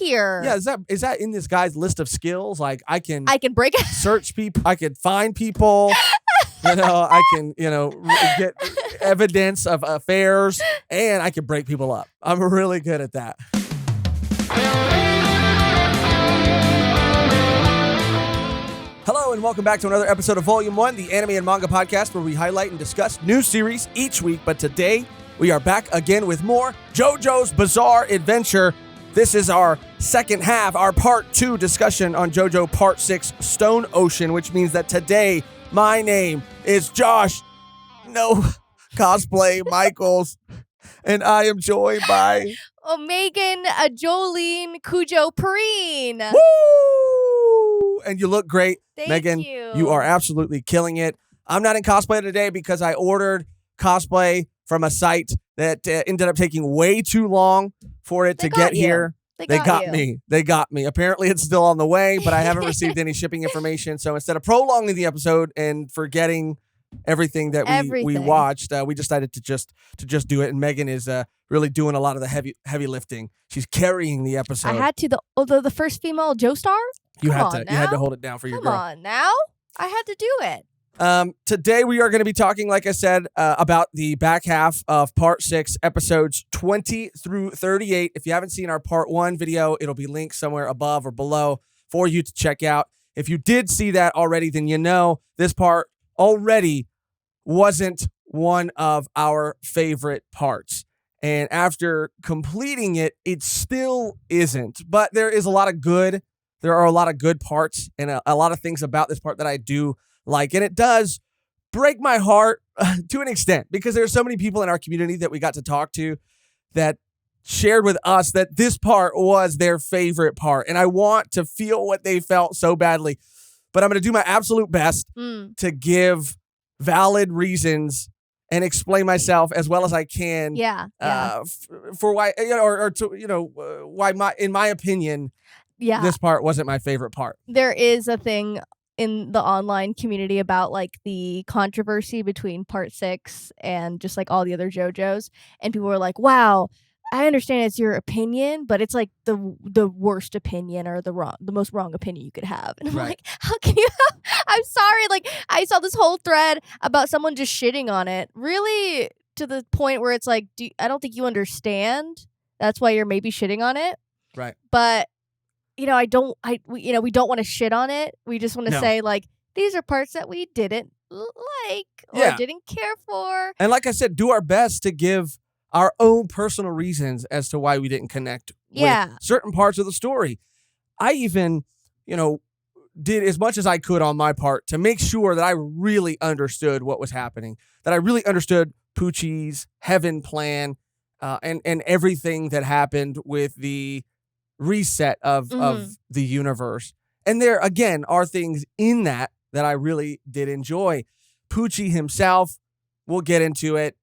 here. Yeah, is that in this guy's list of skills? Like I can break it. search people, I can find people, I can, get evidence of affairs, and I can break people up. I'm really good at that. Hello and welcome back to another episode of Volume 1, the anime and manga podcast where we highlight and discuss new series each week. But today, we are back again with more JoJo's Bizarre Adventure. This is our second half, our part 2 discussion on JoJo Part 6, Stone Ocean, which means that today, my name is Josh, no cosplay Michaels, and I am joined by... Mehgan, Jolene, Cujo, Perrine. Woo! And you look great. Thank Mehgan, you. You are absolutely killing it. I'm not in cosplay today because I ordered cosplay from a site that ended up taking way too long for it to get here. They got me. They got me. Apparently, it's still on the way, but I haven't received any shipping information. So instead of prolonging the episode and forgetting everything that we watched, we decided to just do it. And Mehgan is really doing a lot of the heavy lifting. She's carrying the episode. I had to the first female Joestar. You had to hold it down for your girl. Come on now. I had to do it. Today we are going to be talking, like I said, about the back half of Part 6, episodes 20 through 38. If you haven't seen our Part 1 video, it'll be linked somewhere above or below for you to check out. If you did see that already, then you know this part already wasn't one of our favorite parts. And after completing it, it still isn't. But there are a lot of good parts and a lot of things about this part that I do like. And it does break my heart to an extent because there are so many people in our community that we got to talk to that shared with us that this part was their favorite part. And I want to feel what they felt so badly. But I'm going to do my absolute best to give valid reasons and explain myself as well as I can. For why, why in my opinion, this part wasn't my favorite part. There is a thing in the online community about like the controversy between Part 6 and just like all the other JoJo's, and people were like, "Wow, I understand it's your opinion, but it's like the worst opinion or the most wrong opinion you could have." And I'm like, "How can you have?" I'm sorry. Like I saw this whole thread about someone just shitting on it, really to the point where it's like, I don't think you understand. That's why you're maybe shitting on it, right? But we don't want to shit on it. We just want to say, like, these are parts that we didn't like or didn't care for. And like I said, do our best to give our own personal reasons as to why we didn't connect with certain parts of the story. I even, did as much as I could on my part to make sure that I really understood what was happening, that I really understood Poochie's heaven plan and everything that happened with the reset of the universe. And there again are things in that I really did enjoy. Poochie himself, we'll get into it,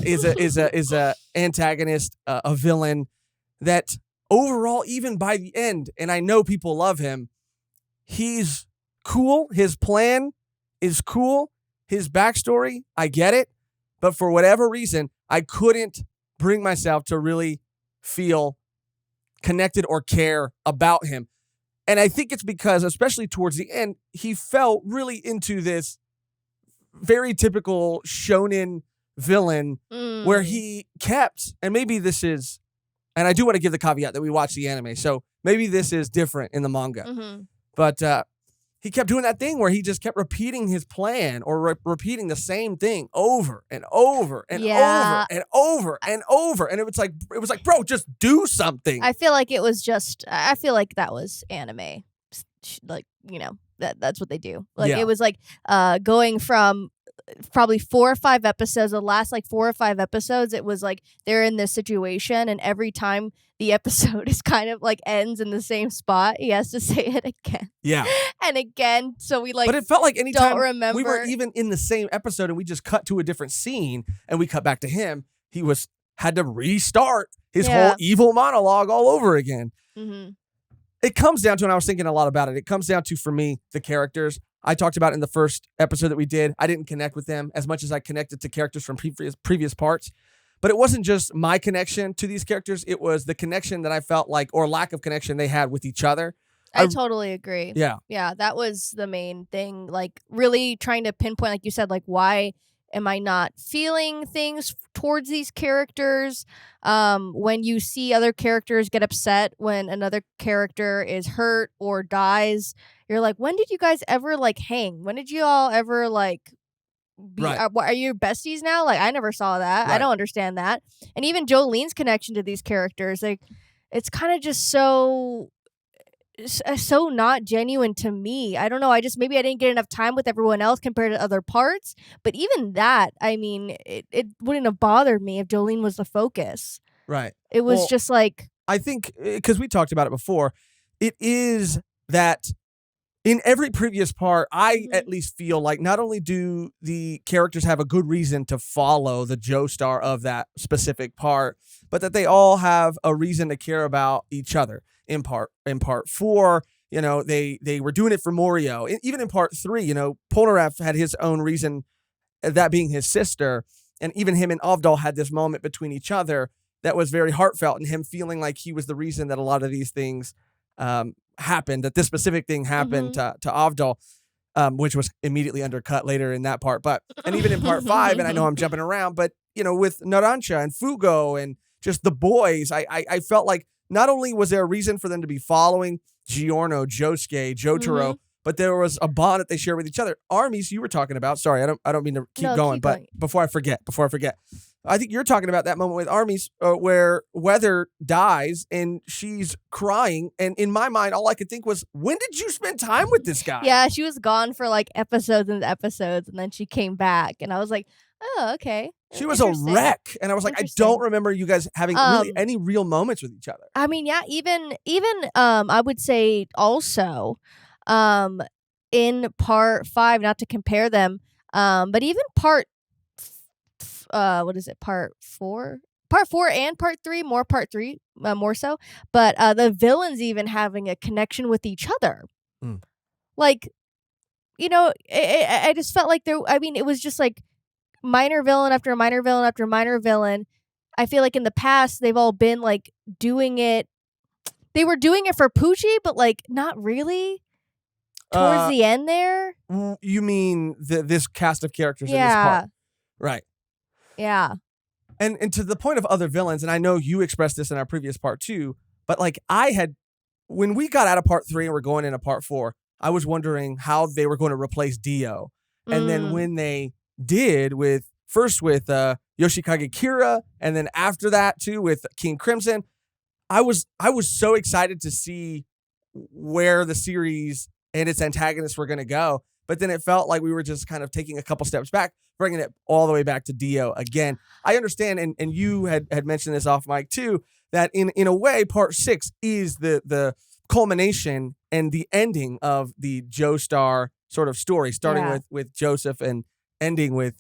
is a antagonist, a villain that overall, even by the end, and I know people love him, he's cool. His plan is cool. His backstory, I get it, but for whatever reason, I couldn't bring myself to really feel connected or care about him. And I think it's because, especially towards the end, he fell really into this very typical shonen villain where he kept, and maybe this is, and I do want to give the caveat that we watch the anime, so maybe this is different in the manga, but he kept doing that thing where he just kept repeating his plan or repeating the same thing over and over and over and over and over. And it was like, bro, just do something. I feel like that was anime. Like, that's what they do. Like, it was like going from probably 4 or 5 episodes, the last like 4 or 5 episodes, it was like they're in this situation, and every time the episode is kind of like ends in the same spot, he has to say it again. Yeah. And again. So we like, but it felt like anytime we were even in the same episode and we just cut to a different scene and we cut back to him, he had to restart his whole evil monologue all over again. It comes down to, and I was thinking a lot about it, it comes down to, for me, the characters. I talked about in the first episode that we did, I didn't connect with them as much as I connected to characters from previous parts. But it wasn't just my connection to these characters. It was the connection that I felt like, or lack of connection they had with each other. I totally agree. Yeah. Yeah, that was the main thing. Like, really trying to pinpoint, like you said, like, why am I not feeling things towards these characters? When you see other characters get upset when another character is hurt or dies, you're like, when did you guys ever, like, hang? When did you all ever, like, be Right. what, are you besties now? Like, I never saw that. I Right. don't understand that. And even Jolene's connection to these characters, like, it's kind of just so not genuine to me. I don't know. Maybe I didn't get enough time with everyone else compared to other parts. But even that, I mean, it wouldn't have bothered me if Jolene was the focus. Right. It was Well, just like, I think because we talked about it before, it is that in every previous part, I at least feel like not only do the characters have a good reason to follow the Joestar of that specific part, but that they all have a reason to care about each other. In part 4, they were doing it for Morio. Even in part 3, Polnareff had his own reason, that being his sister, and even him and Avdol had this moment between each other that was very heartfelt, and him feeling like he was the reason that a lot of these things happened, that this specific thing happened to Avdol, which was immediately undercut later in that part. And even in part 5, and I know I'm jumping around, but with Narancia and Fugo and just the boys, I felt like not only was there a reason for them to be following Giorno, Josuke, Jotaro, but there was a bond that they share with each other. Armies, you were talking about. Sorry, I don't mean to keep going, but before I forget, I think you're talking about that moment with Armies where Weather dies and she's crying. And in my mind, all I could think was, when did you spend time with this guy? Yeah, she was gone for like episodes and episodes, and then she came back, and I was like, oh, okay. She was a wreck, and I was like, I don't remember you guys having really any real moments with each other. I mean, yeah, even I would say also, in part 5, not to compare them, but even what is it, part 4? Part 4 and part 3, more part 3, more so. But the villains even having a connection with each other. Like, I just felt like it was just like minor villain after minor villain after minor villain. I feel like in the past, they've all been like doing it. They were doing it for Poochie, but like not really. Towards the end there. You mean this cast of characters in this part? Right. Yeah. And to the point of other villains, and I know you expressed this in our previous part too, but like when we got out of part 3 and we're going into part 4, I was wondering how they were going to replace Dio. And then when they did, first with Yoshikage Kira, and then after that too with King Crimson, I was so excited to see where the series and its antagonists were going to go. But then it felt like we were just kind of taking a couple steps back, bringing it all the way back to Dio again. I understand, and you had mentioned this off mic too, that in a way, part 6 is the culmination and the ending of the Joestar sort of story, starting with Joseph and ending with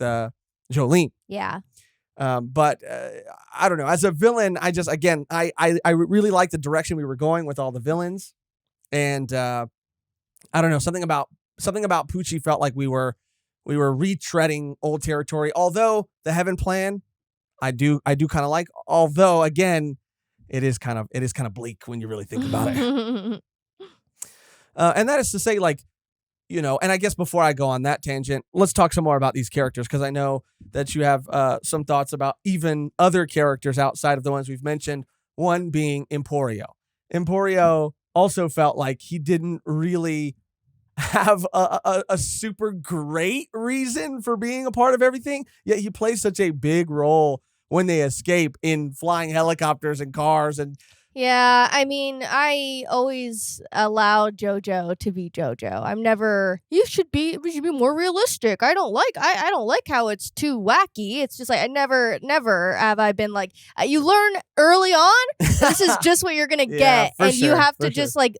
Jolene. Yeah. But I don't know. As a villain, I really like the direction we were going with all the villains, and I don't know, something about Poochie felt like we were retreading old territory. Although the Heaven Plan, I do kind of like. Although again, it is kind of bleak when you really think about it. And that is to say, like, and I guess before I go on that tangent, let's talk some more about these characters, because I know that you have some thoughts about even other characters outside of the ones we've mentioned. One being Emporio. Emporio also felt like he didn't really have a super great reason for being a part of everything, yet he plays such a big role when they escape in flying helicopters and cars. And yeah, I mean, I always allowed JoJo to be JoJo. I'm never. You should be more realistic. I don't like how it's too wacky. It's just like I never have I been like, you learn early on. This is just what you're gonna get, and you have to just like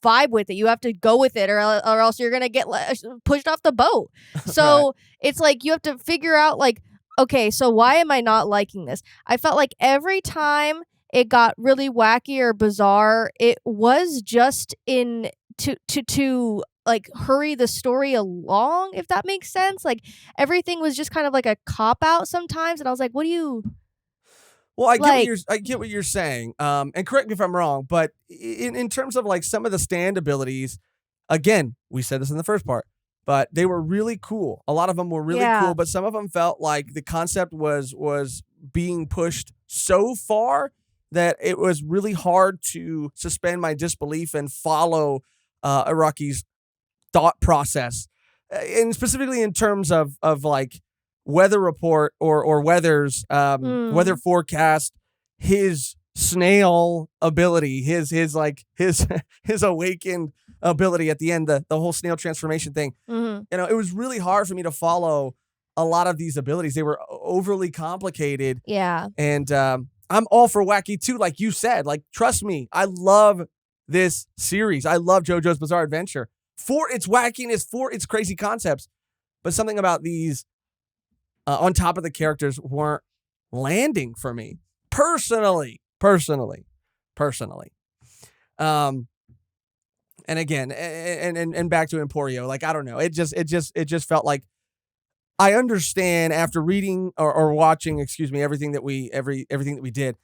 vibe with it. You have to go with it, or else you're gonna get pushed off the boat. So it's like you have to figure out like, okay, so why am I not liking this? I felt like every time it got really wacky or bizarre, it was just to like hurry the story along, if that makes sense. Like everything was just kind of like a cop out sometimes, and I was like, what do you Well, like? I get what you're saying. And correct me if I'm wrong, but in terms of like some of the stand abilities, again, we said this in the first part, but they were really cool. A lot of them were really Yeah. cool, but some of them felt like the concept was being pushed so far that it was really hard to suspend my disbelief and follow Iraqi's thought process, and specifically in terms of like weather report or weather Mm. forecast, his snail ability, his like his his awakened ability at the end, the whole snail transformation thing. Mhm. You know, it was really hard for me to follow a lot of these abilities. They were overly complicated, Yeah. and I'm all for wacky too, like you said. Like, trust me, I love this series. I love JoJo's Bizarre Adventure for its wackiness, for its crazy concepts. But something about these on top of the characters weren't landing for me personally. Um, and again, and back to Emporio, like I don't know, it just felt like I understand after reading or watching, excuse me, everything that we did,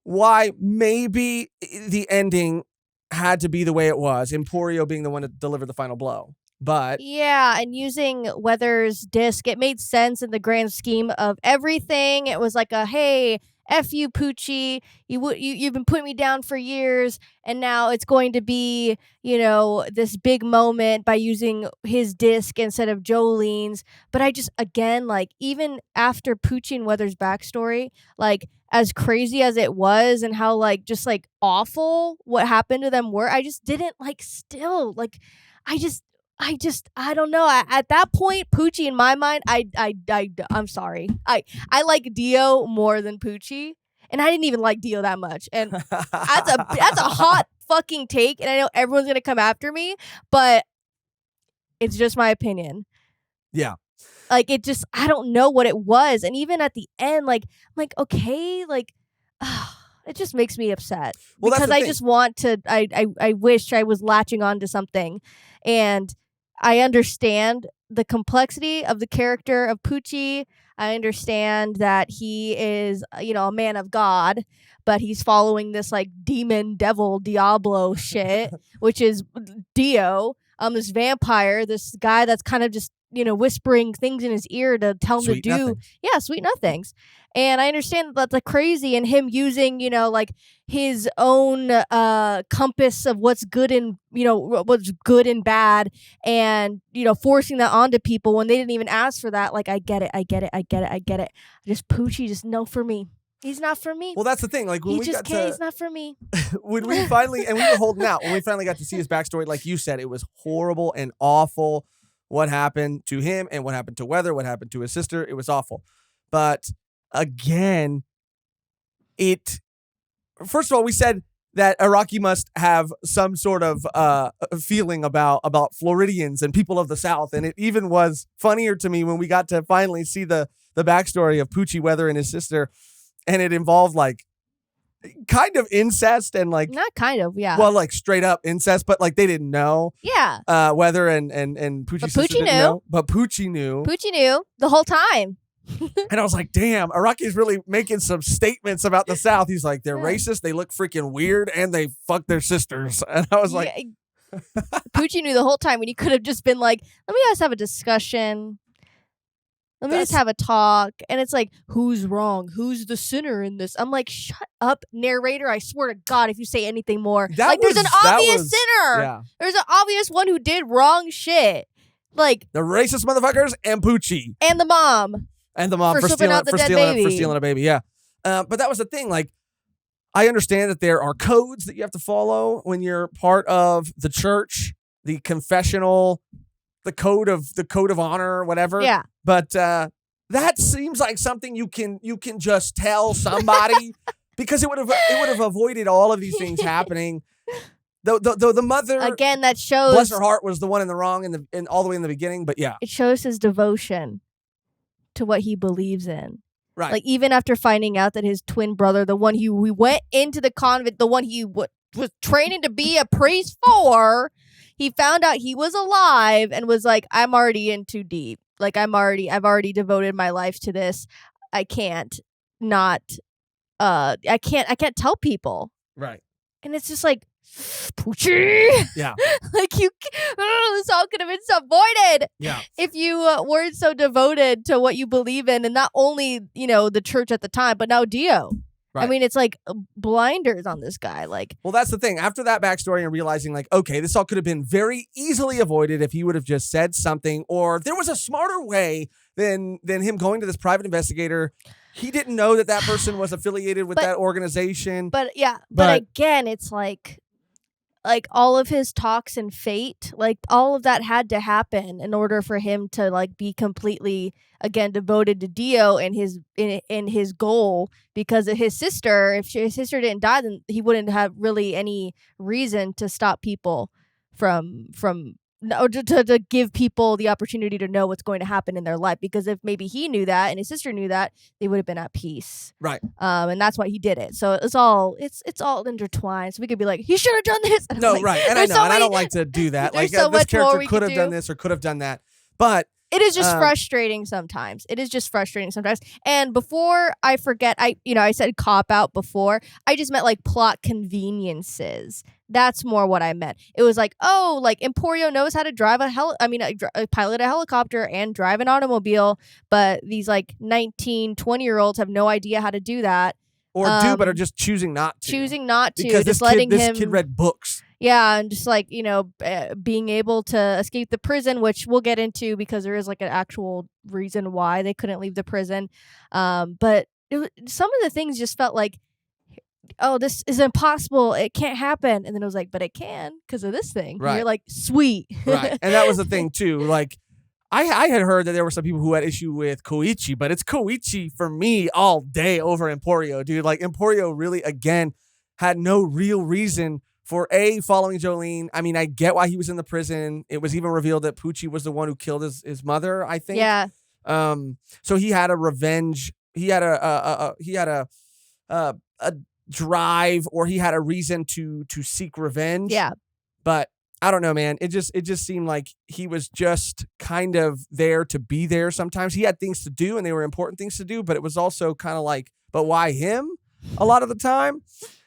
why maybe the ending had to be the way it was, Emporio being the one to deliver the final blow. But Yeah, and using Weather's disc, it made sense in the grand scheme of everything. It was like a hey, f you, Poochie. You've been putting me down for years, and now it's going to be this big moment by using his disc instead of Jolene's. But I just again like even after Poochie and Weather's backstory, like as crazy as it was and how like just like awful what happened to them were, I just didn't like still like I just I don't know. At that point, Poochie in my mind, I'm sorry. I like Dio more than Poochie, and I didn't even like Dio that much. And that's a hot fucking take, and I know everyone's gonna come after me, but it's just my opinion. yeah. Like it just I don't know what it was, and even at the end, like I'm like okay, like it just makes me upset Well, that's because the I thing. just want to. I wish I was latching on to something, and I understand the complexity of the character of Poochie. I understand that he is a man of God, but he's following this like demon devil Diablo shit, which is Dio. This vampire, this guy that's kind of just whispering things in his ear to tell him to Sweet do nothing. sweet nothings. And I understand that the crazy and him using like his own compass of what's good and what's good and bad, and forcing that onto people when they didn't even ask for that. Like I get it. Just Poochie, just no for me. He's not for me. Well, that's the thing. Like when He we just got can't. to He's not for me. when we finally and we were holding out when we finally got to see his backstory, like you said, it was horrible and awful. What happened to him and what happened to Weather, what happened to his sister, it was awful. But again, it first of all, we said that Iraqi must have some sort of feeling about Floridians and people of the South, and it even was funnier to me when we got to finally see the backstory of Poochie, Weather, and his sister, and it involved like kind of incest and like Not kind of, yeah. well, like straight up incest, but like they didn't know. Yeah. Weather and Poochie's sister didn't know, but Poochie knew. Poochie knew the whole time. And I was like, damn, Iraqi's really making some statements about the South. He's like, they're racist, they look freaking weird, and they fuck their sisters. And I was like, Poochie knew the whole time when he could have just been like, let me just have a discussion. Let me just have a talk. And it's like, who's wrong? Who's the sinner in this? I'm like, shut up, narrator. I swear to God, if you say anything more. There's an obvious sinner. Yeah. There's an obvious one who did wrong shit. Like the racist motherfuckers and Poochie. And the mom. And the mom for stealing a baby. Yeah. But that was the thing. Like, I understand that there are codes that you have to follow when you're part of the church, the confessional, the code of honor or whatever. Yeah. But that seems like something you can just tell somebody because it would have avoided all of these things happening. The mother again, that shows, bless her heart, was the one in the wrong in all the way in the beginning. But yeah, it shows his devotion to what he believes in. Right. Like even after finding out that his twin brother, the one we went into the convent, the one he was training to be a priest for, he found out he was alive and was like, I'm already in too deep. Like I've already devoted my life to this. I can't not I can't tell people. Right. And it's just like, Poochie. Yeah. Like this all could have been so avoided. Yeah. If you weren't so devoted to what you believe in, and not only the church at the time, but now Dio. Right. I mean, it's like blinders on this guy. Like, well, that's the thing. After that backstory and realizing, like, okay, this all could have been very easily avoided if he would have just said something, or there was a smarter way than him going to this private investigator. He didn't know that person was affiliated with that organization. But again, it's like all of his talks and fate, like all of that had to happen in order for him to like be completely again devoted to Dio and his goal, because of his sister. If his sister didn't die, then he wouldn't have really any reason to stop people from or to give people the opportunity to know what's going to happen in their life, because if maybe he knew that and his sister knew that, they would have been at peace. Right. And that's why he did it. So it's all intertwined. So we could be like, he should have done this. And no, right. And I know, and I don't like to do that. Like this character could have done this or could have done that. But it is just frustrating sometimes. And before I forget, I said cop out before. I just meant like plot conveniences. That's more what I meant. It was like, oh, like Emporio knows how to drive pilot a helicopter and drive an automobile, but these like 19, 20-year-olds have no idea how to do that. Or but are just choosing not to. Because this kid read books. Yeah, and just like, being able to escape the prison, which we'll get into because there is like an actual reason why they couldn't leave the prison. But some of the things just felt like, oh, this is impossible. It can't happen. And then it was like, but it can because of this thing. Right. And you're like, sweet. Right. And that was the thing too. Like, I had heard that there were some people who had issue with Koichi, but it's Koichi for me all day over Emporio, dude. Like Emporio really, again, had no real reason for following Jolene. I mean, I get why he was in the prison. It was even revealed that Poochie was the one who killed his mother, I think. Yeah. So he had a revenge. He had a drive, or he had a reason to seek revenge. Yeah. But I don't know, man. It just seemed like he was just kind of there to be there sometimes. He had things to do, and they were important things to do, but it was also kind of like, but why him a lot of the time?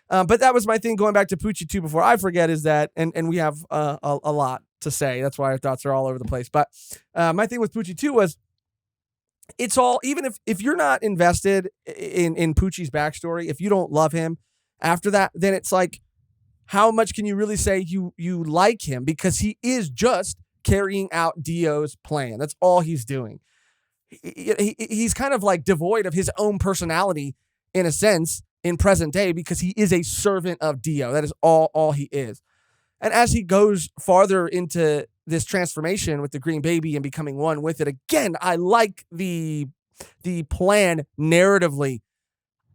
But that was my thing going back to Poochie 2 before I forget is that, and we have a lot to say. That's why our thoughts are all over the place. But my thing with Poochie 2 was it's all, even if you're not invested in Poochie's backstory, if you don't love him after that, then it's like, how much can you really say you like him? Because he is just carrying out Dio's plan. That's all he's doing. He's kind of like devoid of his own personality in a sense in present day, because he is a servant of Dio. That is all he is. And as he goes farther into this transformation with the green baby and becoming one with it, again, I like the plan narratively,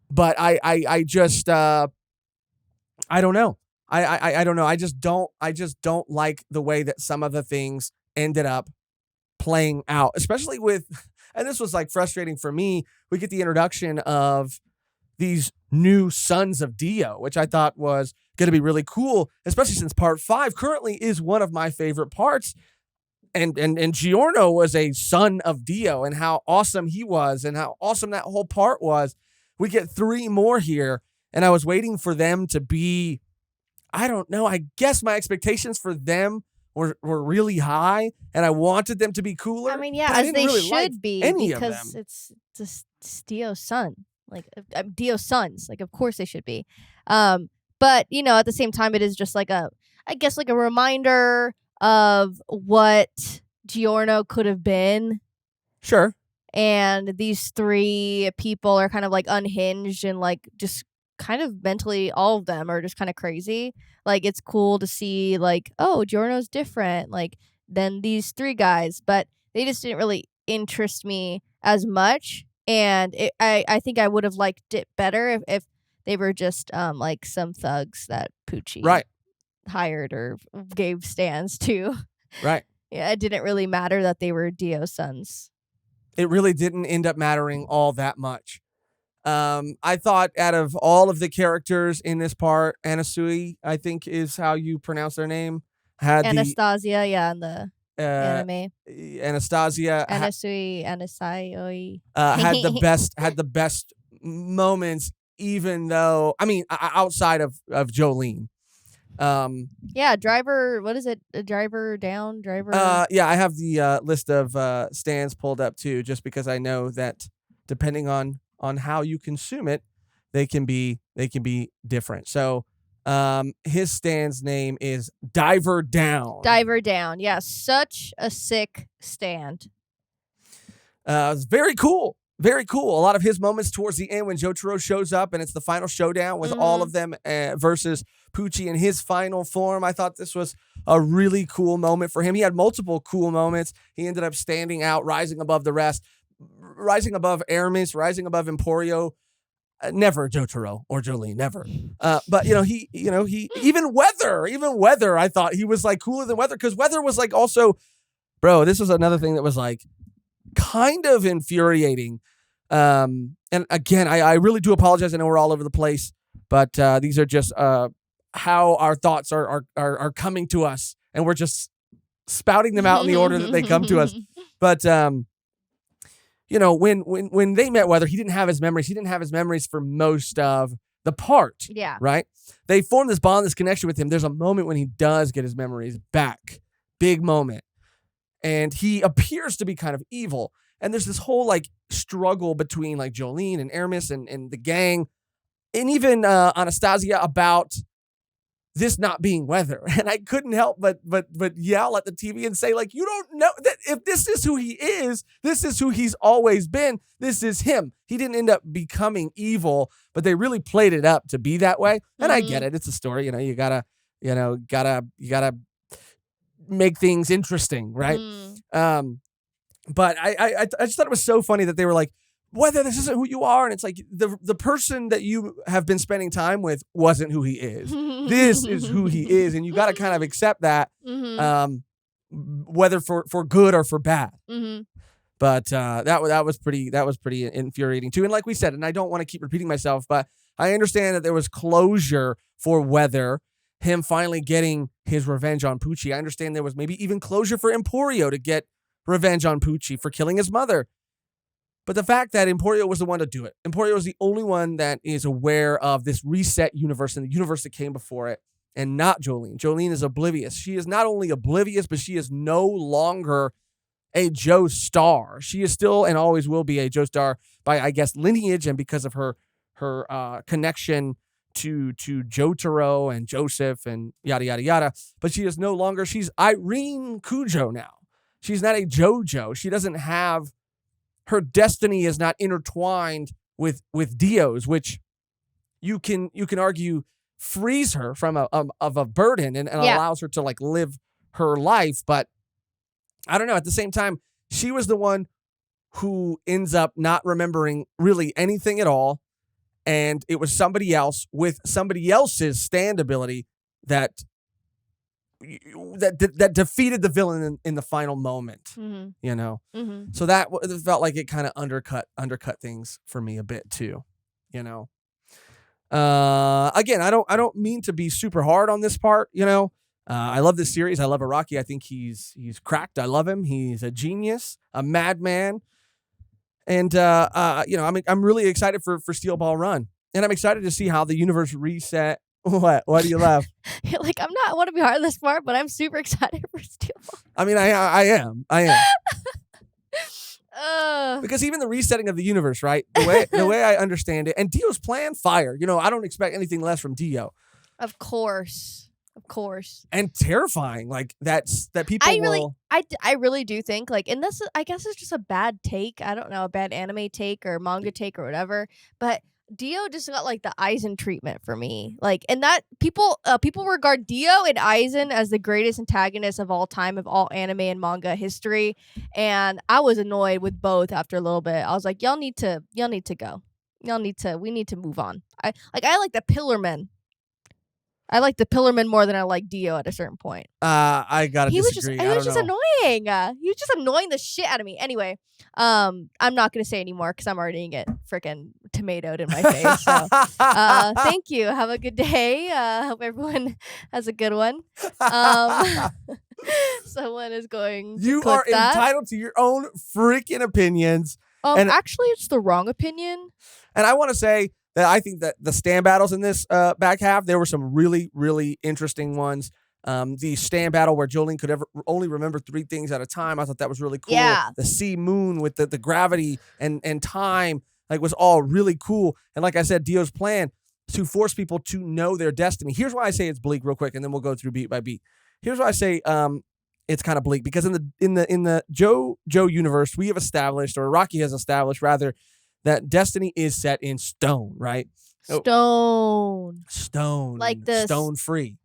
but I just I don't know. I don't know. I just don't like the way that some of the things ended up playing out, especially with, and this was like frustrating for me. We get the introduction of these new sons of Dio, which I thought was going to be really cool, especially since part 5 currently is one of my favorite parts. And Giorno was a son of Dio, and how awesome he was and how awesome that whole part was. We get 3 more here, and I was waiting for them to be, I don't know, I guess my expectations for them were really high, and I wanted them to be cooler. I mean, yeah, as they really should be, because it's just Dio's son. Like Dio's sons, like of course they should be, but at the same time, it is just like a reminder of what Giorno could have been. Sure. And these 3 people are kind of like unhinged and like just kind of mentally, all of them are just kind of crazy. Like it's cool to see like, oh, Giorno's different like than these 3 guys, but they just didn't really interest me as much. And I think I would have liked it better if they were just like some thugs that Poochie hired or gave stands to. Right. Yeah, it didn't really matter that they were Dio's sons. It really didn't end up mattering all that much. I thought out of all of the characters in this part, Anasui, I think is how you pronounce their name. had the Anastasia, yeah, in the uh, anime. Anastasia Anasui. had the best moments, even though I mean outside of Jolene. Yeah, driver. What is it? Driver down. Driver. Yeah, I have the list of stands pulled up too, just because I know that depending on how you consume it, they can be different. So, his stand's name is Diver Down. Diver down. Yeah, such a sick stand. It's very cool. Very cool. A lot of his moments towards the end when Jotaro shows up and it's the final showdown with all of them versus Pucci in his final form. I thought this was a really cool moment for him. He had multiple cool moments. He ended up standing out, rising above the rest, rising above Aramis, rising above Emporio. Never Jotaro or Jolene, never. But he even Weather, I thought he was like cooler than Weather because Weather was like also, bro. This was another thing that was like kind of infuriating. And again, I really do apologize. I know we're all over the place, but these are just how our thoughts are coming to us, and we're just spouting them out in the order that they come to us. But when they met Weather, he didn't have his memories. He didn't have his memories for most of the part. Yeah. Right? They formed this bond, this connection with him. There's a moment when he does get his memories back. Big moment. And he appears to be kind of evil. And there's this whole like struggle between like Jolene and Aramis and the gang, and even Anastasia about this not being Weather. And I couldn't help but yell at the TV and say, like, you don't know that if this is who he is, this is who he's always been. This is him. He didn't end up becoming evil, but they really played it up to be that way. And I get it. It's a story. You gotta make things interesting, right? But I just thought it was so funny that they were like, Weather, this isn't who you are. And it's like the person that you have been spending time with wasn't who he is. This is who he is. And you got to kind of accept that, whether for good or for bad. But that was pretty infuriating too. And like we said, and I don't want to keep repeating myself, but I understand that there was closure for Weather, him finally getting his revenge on Pucci. I understand there was maybe even closure for Emporio to get revenge on Pucci for killing his mother. But the fact that Emporio was the one to do it, Emporio is the only one that is aware of this reset universe and the universe that came before it, and not Jolene. Jolene is oblivious. She is not only oblivious, but she is no longer a Joestar. She is still and always will be a Joestar by, I guess, lineage and because of her connection to Jotaro and Joseph and yada, yada, yada. But she is no longer, she's Irene Cujo now. She's not a JoJo. She doesn't have, her destiny is not intertwined with Dio's, which you can argue frees her from a burden and allows her to like live her life. But I don't know. At the same time, she was the one who ends up not remembering really anything at all. And it was somebody else with somebody else's stand ability that defeated the villain in the final moment, So that felt like it kind of undercut things for me a bit too, Again, I don't mean to be super hard on this part, I love this series. I love Araki. I think he's cracked. I love him. He's a genius, a madman. And, I'm really excited for Steel Ball Run. And I'm excited to see how the universe reset. What? Why do you laugh? Like, I want to be hard on this part, but I'm super excited for Steel Ball. I mean, I am. Because even the resetting of the universe, right? The way I understand it, and Dio's plan, fire. I don't expect anything less from Dio. Of course. And terrifying, like that people I really do think, like, and this, I guess it's just a bad take. I don't know, a bad anime take or manga take or whatever, but Dio just got like the Aizen treatment for me. Like, and that people regard Dio and Aizen as the greatest antagonists of all time, of all anime and manga history. And I was annoyed with both after a little bit. I was like, y'all need to go. We need to move on. I like the Pillarmen. I like the Pillarman more than I like Dio at a certain point. I gotta disagree. He was just annoying. He was just annoying the shit out of me. Anyway, I'm not gonna say anymore because I'm already gonna get freaking tomatoed in my face. So, thank you. Have a good day. Hope everyone has a good one. Someone is going. You are entitled to your own freaking opinions. And actually, it's the wrong opinion. And I want to say that I think that the stand battles in this back half, there were some really, really interesting ones. The stand battle where Jolene could only remember 3 things at a time. I thought that was really cool. Yeah. The sea moon with the gravity and time was all really cool. And like I said, Dio's plan to force people to know their destiny. Here's why I say it's bleak real quick, and then we'll go through beat by beat. Here's why I say it's kind of bleak, because in the Joe universe, we have established, or Rocky has established rather, that destiny is set in stone, right? Stone. Like the stone free.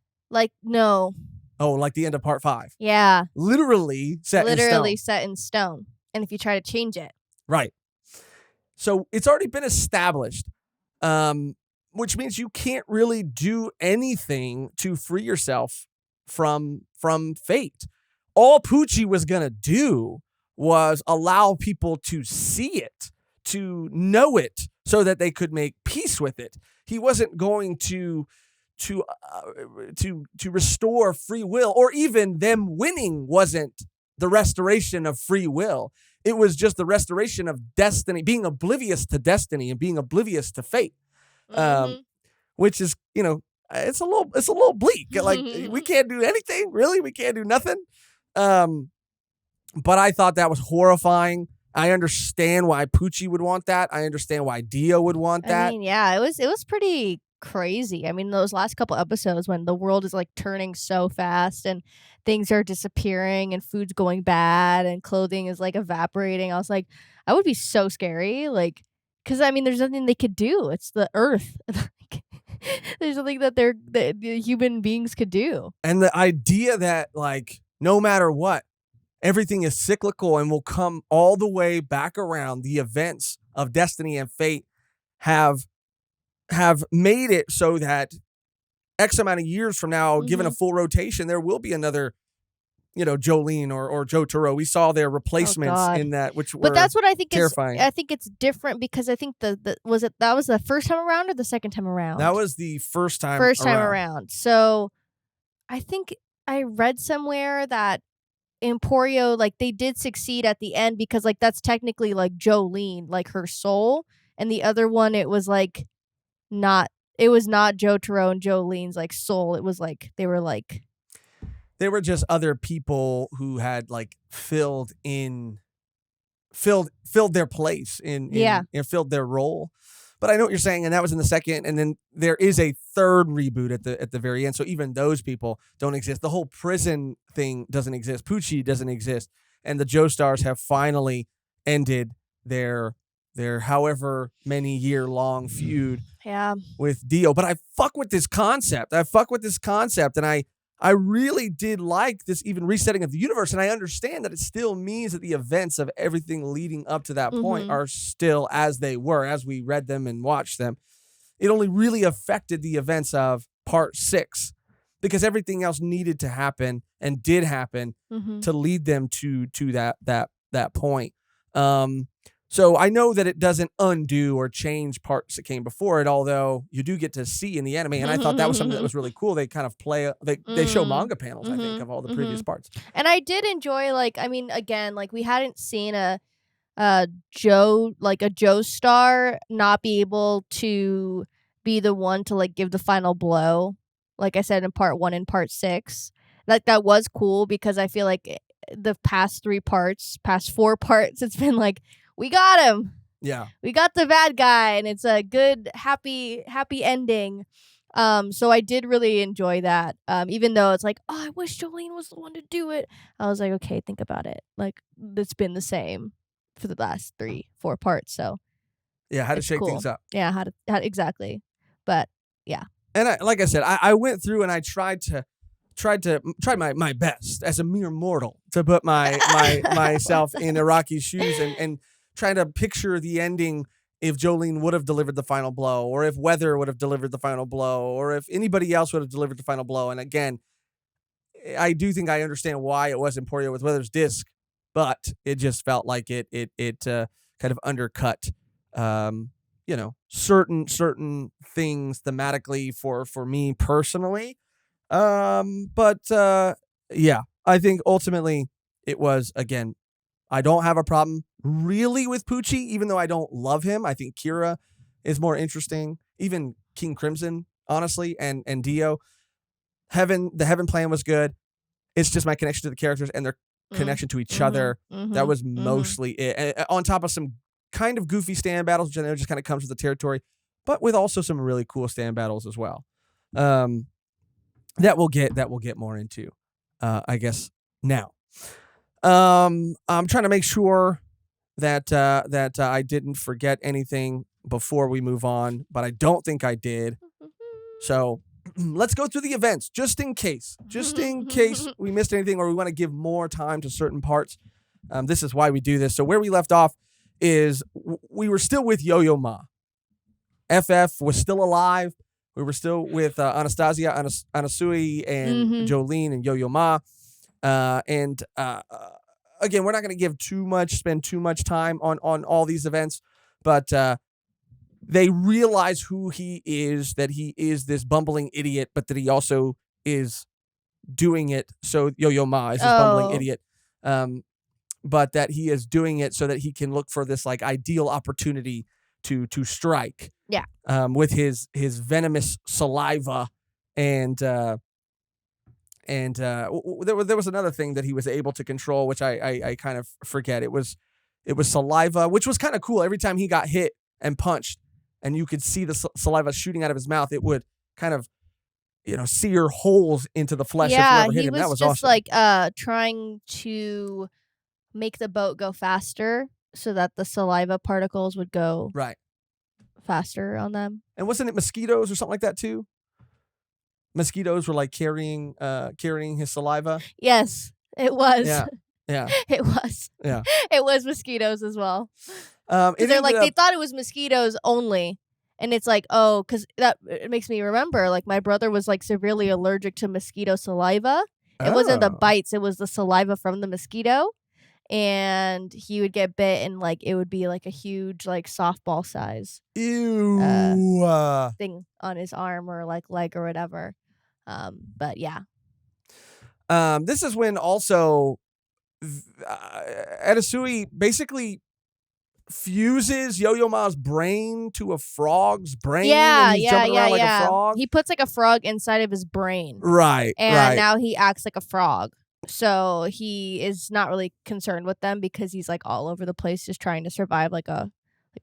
No. Oh, like the end of part 5. Yeah. Literally set in stone. And if you try to change it. Right. So it's already been established, which means you can't really do anything to free yourself from fate. All Poochie was going to do was allow people to see it, to know it, so that they could make peace with it. He wasn't going to restore free will, or even them winning wasn't the restoration of free will. It was just the restoration of destiny, being oblivious to destiny and being oblivious to fate, which is, it's a little bleak. Like, we can't do anything, really. We can't do nothing. But I thought that was horrifying. I understand why Poochie would want that. I understand why Dio would want that. I mean, yeah, it was pretty crazy. I mean, those last couple episodes when the world is turning so fast and things are disappearing and food's going bad and clothing is evaporating. I was like, I would be so scary. Because I mean, there's nothing they could do. It's the Earth. There's nothing that the human beings could do. And the idea that no matter what, everything is cyclical and will come all the way back around. The events of destiny and fate have made it so that X amount of years from now, given a full rotation, there will be another, Jolene or Jotaro. We saw their replacements in that, but that's what I think terrifying. I think it's different because I think that was the first time around or the second time around? That was the first time around. So I think I read somewhere that Emporio, they did succeed at the end because that's technically Jolene, her soul, and the other one it was not Jotaro and Jolene's soul. It was they were just other people who had filled their place and filled their role. But I know what you're saying, and that was in the second, and then there is a third reboot at the very end. So even those people don't exist. The whole prison thing doesn't exist. Poochie doesn't exist, and the Joestars have finally ended their however many year long feud with Dio. But I fuck with this concept. And I really did like this even resetting of the universe. And I understand that it still means that the events of everything leading up to that point are still as they were, as we read them and watched them. It only really affected the events of part 6 because everything else needed to happen and did happen to lead them to that point. So I know that it doesn't undo or change parts that came before it, although you do get to see in the anime, and I thought that was something that was really cool. They kind of they show manga panels, I think, of all the previous parts. And I did enjoy, again, we hadn't seen a Joestar not be able to be the one to give the final blow, like I said in part 1 and part 6. That was cool because I feel the past 4 parts, it's been we got him. Yeah. We got the bad guy, and it's a good, happy ending. So I did really enjoy that. Even though it's I wish Jolene was the one to do it. I was okay, think about it. It's been the same for the last 3-4 parts. So yeah, how to shake things up. Yeah, how exactly. But yeah. And like I said, I went through and I tried my best as a mere mortal to put myself in Araki's shoes and trying to picture the ending if Jolene would have delivered the final blow, or if Weather would have delivered the final blow, or if anybody else would have delivered the final blow. And again, I do think I understand why it was Emporio with Weather's disc, but it just felt like it kind of undercut, certain things thematically for me personally. But yeah, I think ultimately it was, again, I don't have a problem really with Poochie, even though I don't love him. I think Kira is more interesting. Even King Crimson, honestly, and Dio. The Heaven plan was good. It's just my connection to the characters and their connection to each other. That was mostly it. On top of some kind of goofy stand battles, which I know just kind of comes with the territory, but with also some really cool stand battles as well. That we'll get more into, I guess now. I'm trying to make sure that I didn't forget anything before we move on, but I don't think I did. So let's go through the events just in case we missed anything or we want to give more time to certain parts. This is why we do this. So where we left off is we were still with Yo-Yo Ma. FF was still alive. We were still with Anastasia, Anasui, and Jolene and Yo-Yo Ma. And again, we're not going to spend too much time on all these events, but they realize who he is, that he is this bumbling idiot, but that he also is doing it. So Yo-Yo Ma is this bumbling idiot, but that he is doing it so that he can look for this like ideal opportunity to strike. Yeah. With his venomous saliva and there was another thing that he was able to control, which I kind of forget. It was saliva, which was kind of cool. Every time he got hit and punched, and you could see the saliva shooting out of his mouth, it would kind of, sear holes into the flesh of whoever hit him. That was just awesome. Trying to make the boat go faster so that the saliva particles would go right faster on them. And wasn't it mosquitoes or something like that too? Mosquitoes were like carrying his saliva. Yes, it was. Yeah. It was. Yeah. It was mosquitoes as well. They thought it was mosquitoes only. And it's like, oh, because it makes me remember, like, my brother was, like, severely allergic to mosquito saliva. It wasn't the bites, it was the saliva from the mosquito. And he would get bit, and, like, it would be, like, a huge, like, softball size thing on his arm or, like, leg or whatever. But, yeah. This is when also Edisui basically fuses Yo-Yo Ma's brain to a frog's brain. Yeah, and he's jumping around like a frog. He puts like a frog inside of his brain. Right. And now he acts like a frog. So he is not really concerned with them because he's like all over the place just trying to survive like a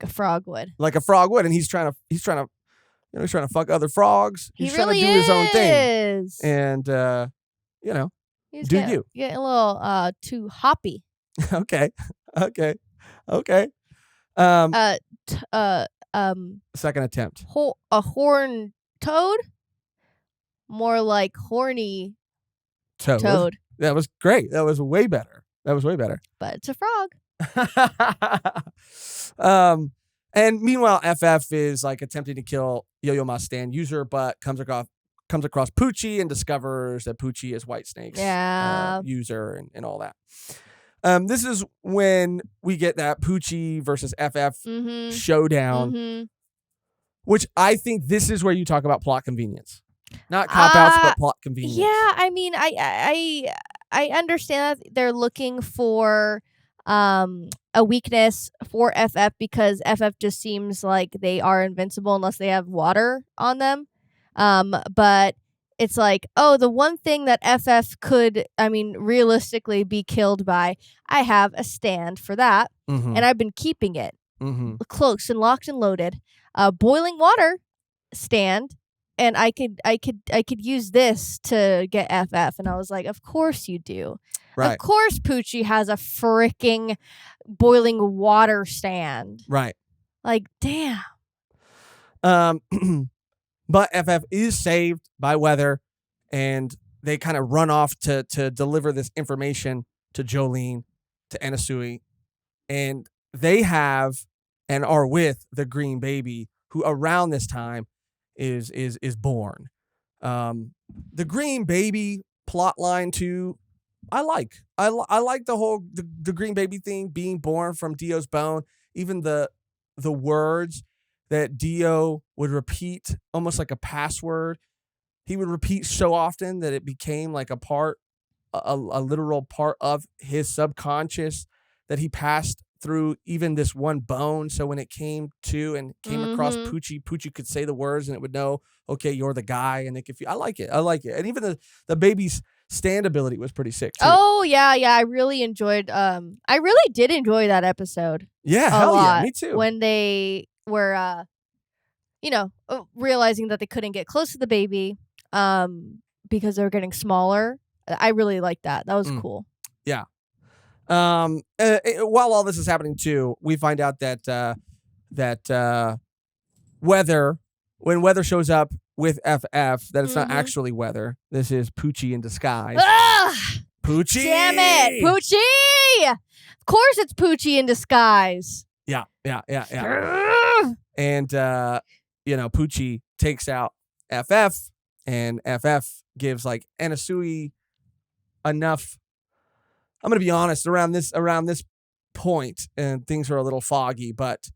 frog would. Like a frog would, and he's trying to fuck other frogs. He's trying to do his own thing. And he's do getting a little too hoppy. Okay. Second attempt. A horned toad? More like horny toad. That was great. That was way better. But it's a frog. And meanwhile, FF is like attempting to kill Yo-Yo Ma's stand user, but comes across Poochie and discovers that Poochie is Whitesnake's user and all that. This is when we get that Poochie versus FF showdown, which I think this is where you talk about plot convenience. Not cop-outs, but plot convenience. Yeah, I mean, I understand that they're looking for a weakness for FF because FF just seems like they are invincible unless they have water on them. But it's like, oh, the one thing that FF could, realistically be killed by, I have a stand for that, and I've been keeping it close and locked and loaded. Boiling water stand, and I could use this to get FF, and I was like, of course you do. Right. Of course Poochie has a freaking boiling water stand. Right. Like, damn. But FF is saved by Weather, and they kind of run off to deliver this information to Jolene, to Anasui, and they have and are with the green baby, who around this time is born. The green baby plot line too, I like the whole the green baby thing being born from Dio's bone. Even the words that Dio would repeat, almost like a password. He would repeat so often that it became like a literal part of his subconscious, that he passed through even this one bone. So when it came across Poochie, Poochie could say the words and it would know, okay, you're the guy. And it could feel, I like it. And even the baby's stand ability was pretty sick too. Oh yeah. I really did enjoy that episode. Yeah, hell yeah, me too. When they were realizing that they couldn't get close to the baby because they were getting smaller. I really liked that. That was cool. Yeah. While all this is happening too, we find out that when Weather shows up with FF, that it's not actually Weather. This is Poochie in disguise. Ugh! Poochie! Damn it, Poochie! Of course it's Poochie in disguise. Yeah. And Poochie takes out FF, and FF gives like Anasui enough. I'm gonna be honest, around this point, and things are a little foggy, but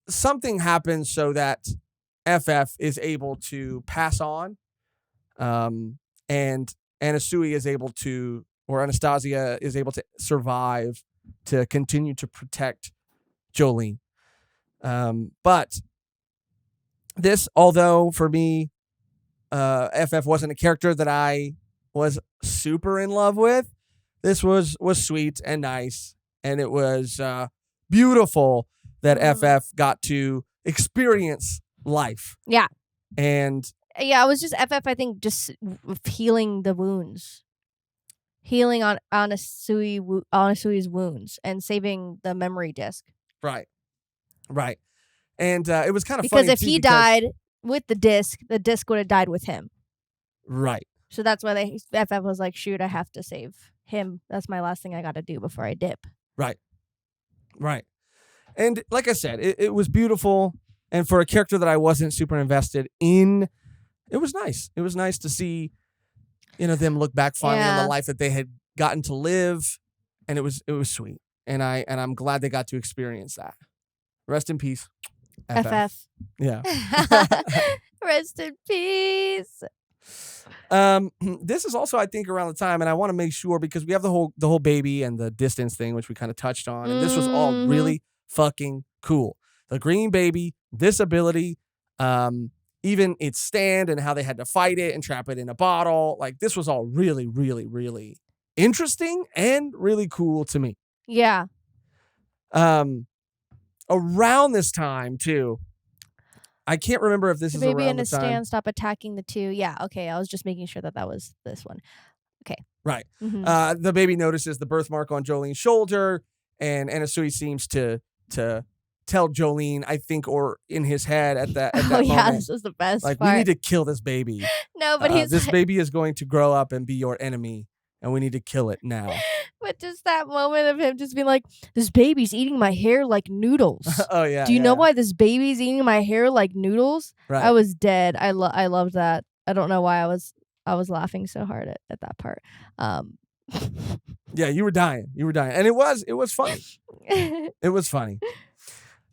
something happens so that FF is able to pass on, and Anasui is able to, or Anastasia is able to survive to continue to protect Jolene. But this, although for me, FF wasn't a character that I was super in love with, this was sweet and nice, and it was beautiful that FF got to experience life. Yeah. And yeah, it was just FF, I think, just healing the wounds. Healing on Anasui's wounds and saving the memory disc. Right. And it was kind of funny because if he died with the disc would have died with him. Right. So that's why FF was like, shoot, I have to save him. That's my last thing I got to do before I dip. Right. And like I said, it was beautiful. And for a character that I wasn't super invested in, it was nice. It was nice to see, them look back finally on the life that they had gotten to live. And it was sweet. And I'm glad they got to experience that. Rest in peace, FF. Yeah. Rest in peace. This is also, I think, around the time, and I want to make sure, because we have the whole baby and the distance thing, which we kind of touched on, and this was all really fucking cool. The green baby, this ability, even its stand and how they had to fight it and trap it in a bottle, like this was all really, really, really interesting and really cool to me. Yeah. Around this time too, I can't remember if this is around the time. Baby in his stand, stop attacking the two. Yeah, okay. I was just making sure that was this one. Okay. Right. The baby notices the birthmark on Jolene's shoulder, and Anasui seems to tell Jolene, I think, or in his head at that moment. Yeah, this was the best part. we need to kill this baby. No, but this baby is going to grow up and be your enemy, and we need to kill it now. But just that moment of him just being like, this baby's eating my hair like noodles. Oh, yeah. Do you know why this baby's eating my hair like noodles? Right. I was dead. I loved that. I don't know why I was laughing so hard at that part. Yeah, you were dying. And it was funny. It was funny.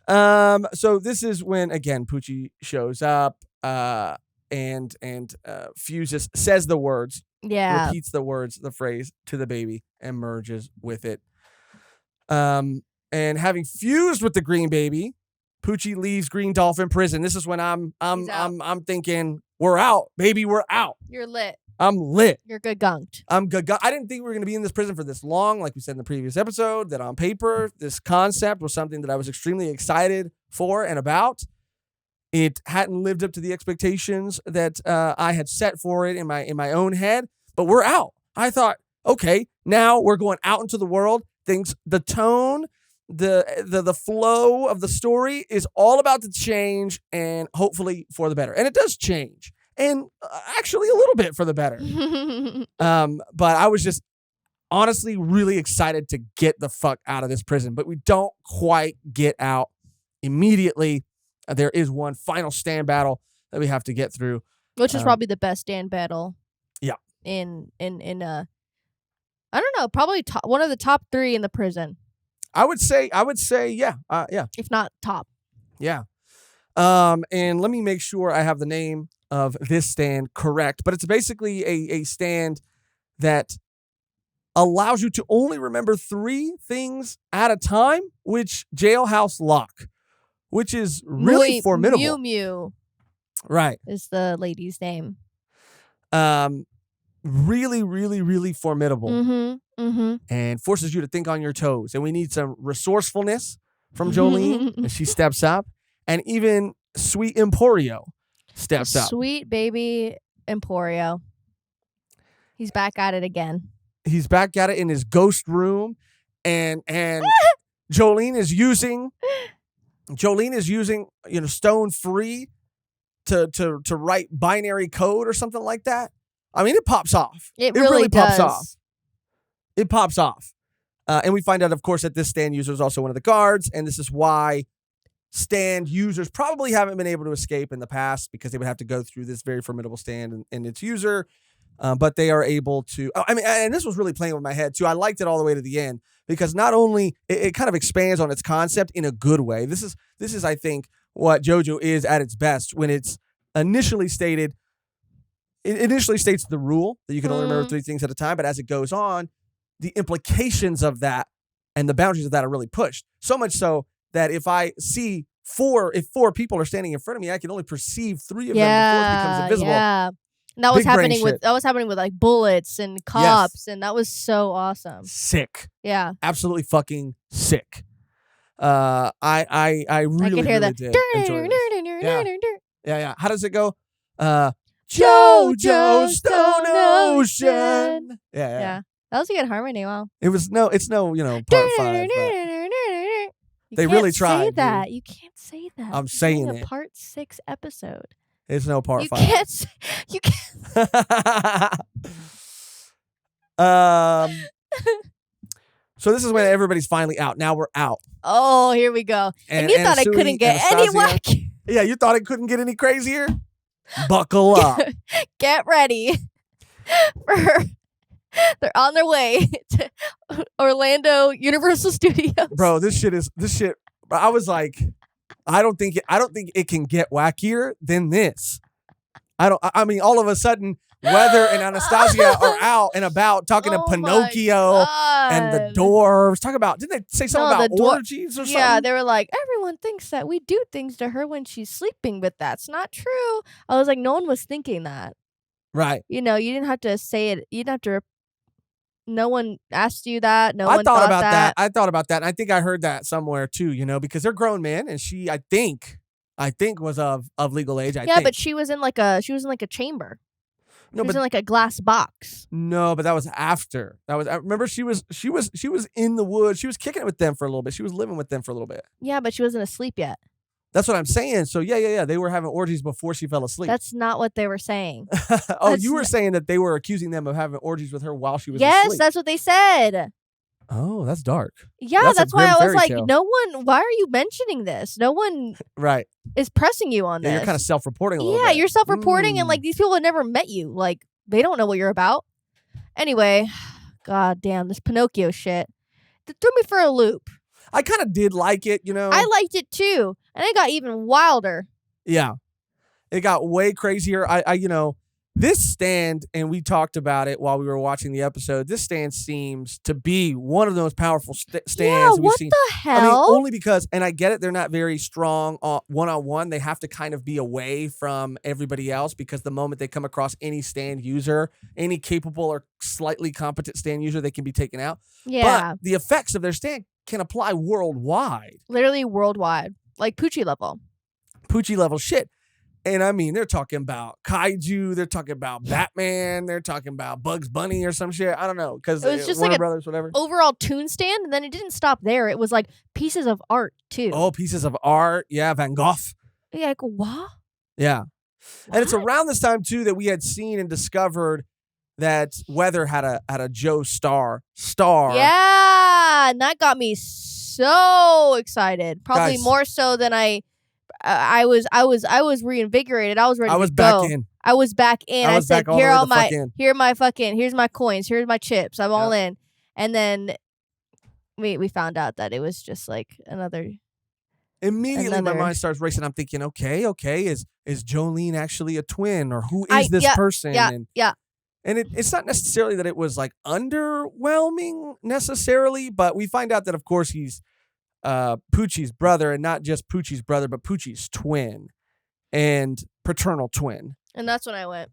So this is when, again, Poochie shows up, and fuses, says the words, repeats the phrase to the baby, and merges with it. And having fused with the green baby, Poochie leaves Green Dolphin prison. This is when I'm thinking, we're out, baby, we're out. You're lit. I'm lit. You're good gunked. I'm good. I didn't think we were going to be in this prison for this long. Like we said in the previous episode, that on paper, this concept was something that I was extremely excited for and about. It hadn't lived up to the expectations that I had set for it in my own head, but we're out. I thought, okay, now we're going out into the world. The tone, the flow of the story is all about to change, and hopefully for the better. And it does change. And actually a little bit for the better. But I was just honestly really excited to get the fuck out of this prison, but we don't quite get out immediately. There is one final stand battle that we have to get through, which is probably the best stand battle. Yeah. In I don't know, probably one of the top 3 in the prison. I would say, yeah, yeah. If not top. Yeah. And let me make sure I have the name of this stand correct, but it's basically a stand that allows you to only remember 3 things at a time, which jailhouse lock, which is really formidable. Mew Mew. Right. Is the lady's name. Really, really, really formidable. Mm-hmm. Mm-hmm. And forces you to think on your toes. And we need some resourcefulness from Jolene as she steps up. And even Sweet Emporio steps up. Sweet baby Emporio. He's back at it again. He's back at it in his ghost room. And Jolene is using, Stone Free to write binary code or something like that. I mean, it pops off. It really pops does. off. It pops off. And we find out, of course, that this stand user is also one of the guards, and this is why stand users probably haven't been able to escape in the past, because they would have to go through this very formidable stand and its user. But they are able to. I mean, and this was really playing with my head too. I liked it all the way to the end, because not only it kind of expands on its concept in a good way. This is, I think, what JoJo is at its best when it's initially stated. It initially states the rule that you can only remember 3 things at a time, but as it goes on, the implications of that and the boundaries of that are really pushed. So much so that if I see if 4 people are standing in front of me, I can only perceive 3 of them before it becomes invisible. Yeah. And that was happening with like bullets and cops, and that was so awesome. Sick. Yeah. Absolutely fucking sick. I really, really did enjoy this. Yeah. How does it go? JoJo Stone Ocean. Yeah. That was a good harmony. Wow. It's no, part 5. They really tried. Say that. You can't say that. I'm saying it. Part 6 episode. It's no part 5. You can't. So this is when everybody's finally out. Now we're out. Oh, here we go. And you thought it couldn't get any wacky. Yeah, you thought it couldn't get any crazier? Buckle up. Get ready. They're on their way to Orlando Universal Studios. Bro, this shit. I was like, I don't think it can get wackier than this. I mean, all of a sudden, Weather and Anastasia are out and about talking to Pinocchio and the dwarves. Didn't they say something about orgies or something? Yeah, they were like, everyone thinks that we do things to her when she's sleeping, but that's not true. I was like, no one was thinking that. Right. You didn't have to say it. You didn't have to. No one asked you that. I thought about that. I thought about that. And I think I heard that somewhere too, because they're grown men, and she, I think was of legal age. I think. But she was in like a chamber. No, she was in like a glass box. No, but that was after. I remember she was in the woods. She was kicking it with them for a little bit. She was living with them for a little bit. Yeah, but she wasn't asleep yet. That's what I'm saying. So yeah. They were having orgies before she fell asleep. That's not what they were saying. You were saying that they were accusing them of having orgies with her while she was asleep. Yes, that's what they said. Oh, that's dark. Yeah, that's why I was like, no one, why are you mentioning this? No one right. is pressing you on this. You're kind of self-reporting a little bit. Yeah, you're self-reporting, and like these people have never met you. Like, they don't know what you're about. Anyway, god damn, this Pinocchio shit. It threw me for a loop. I kind of did like it, I liked it too. And it got even wilder. Yeah. It got way crazier. This stand, and we talked about it while we were watching the episode, this stand seems to be one of the most powerful stands we've seen. What the hell? Only because, and I get it, they're not very strong one-on-one. They have to kind of be away from everybody else, because the moment they come across any stand user, any capable or slightly competent stand user, they can be taken out. Yeah. But the effects of their stand can apply worldwide. Literally worldwide. Like Poochie level. Poochie level shit. And I mean, they're talking about kaiju, they're talking about Batman, they're talking about Bugs Bunny or some shit. I don't know, because it was just Warner like Brothers, whatever. Overall tune stand, and then it didn't stop there. It was like pieces of art too. Oh, pieces of art, yeah, Van Gogh. Yeah, like what? Yeah, what? And it's around this time too that we had seen and discovered that Weather had a Joe star. Yeah, and that got me so excited. Probably Guys, more so than I was reinvigorated. I was ready I was to back go. in. I was back in. I I was said, back all the way the fuck in. here's my coins, here's my chips. I'm all in. And then we found out that it was just like another. Immediately, my mind starts racing. I'm thinking, okay, is Jolene actually a twin, or who is this person? Yeah. And it's not necessarily that it was like underwhelming necessarily, but we find out that of course he's Poochie's brother, and not just Poochie's brother, but Poochie's twin and paternal twin. And that's when I went.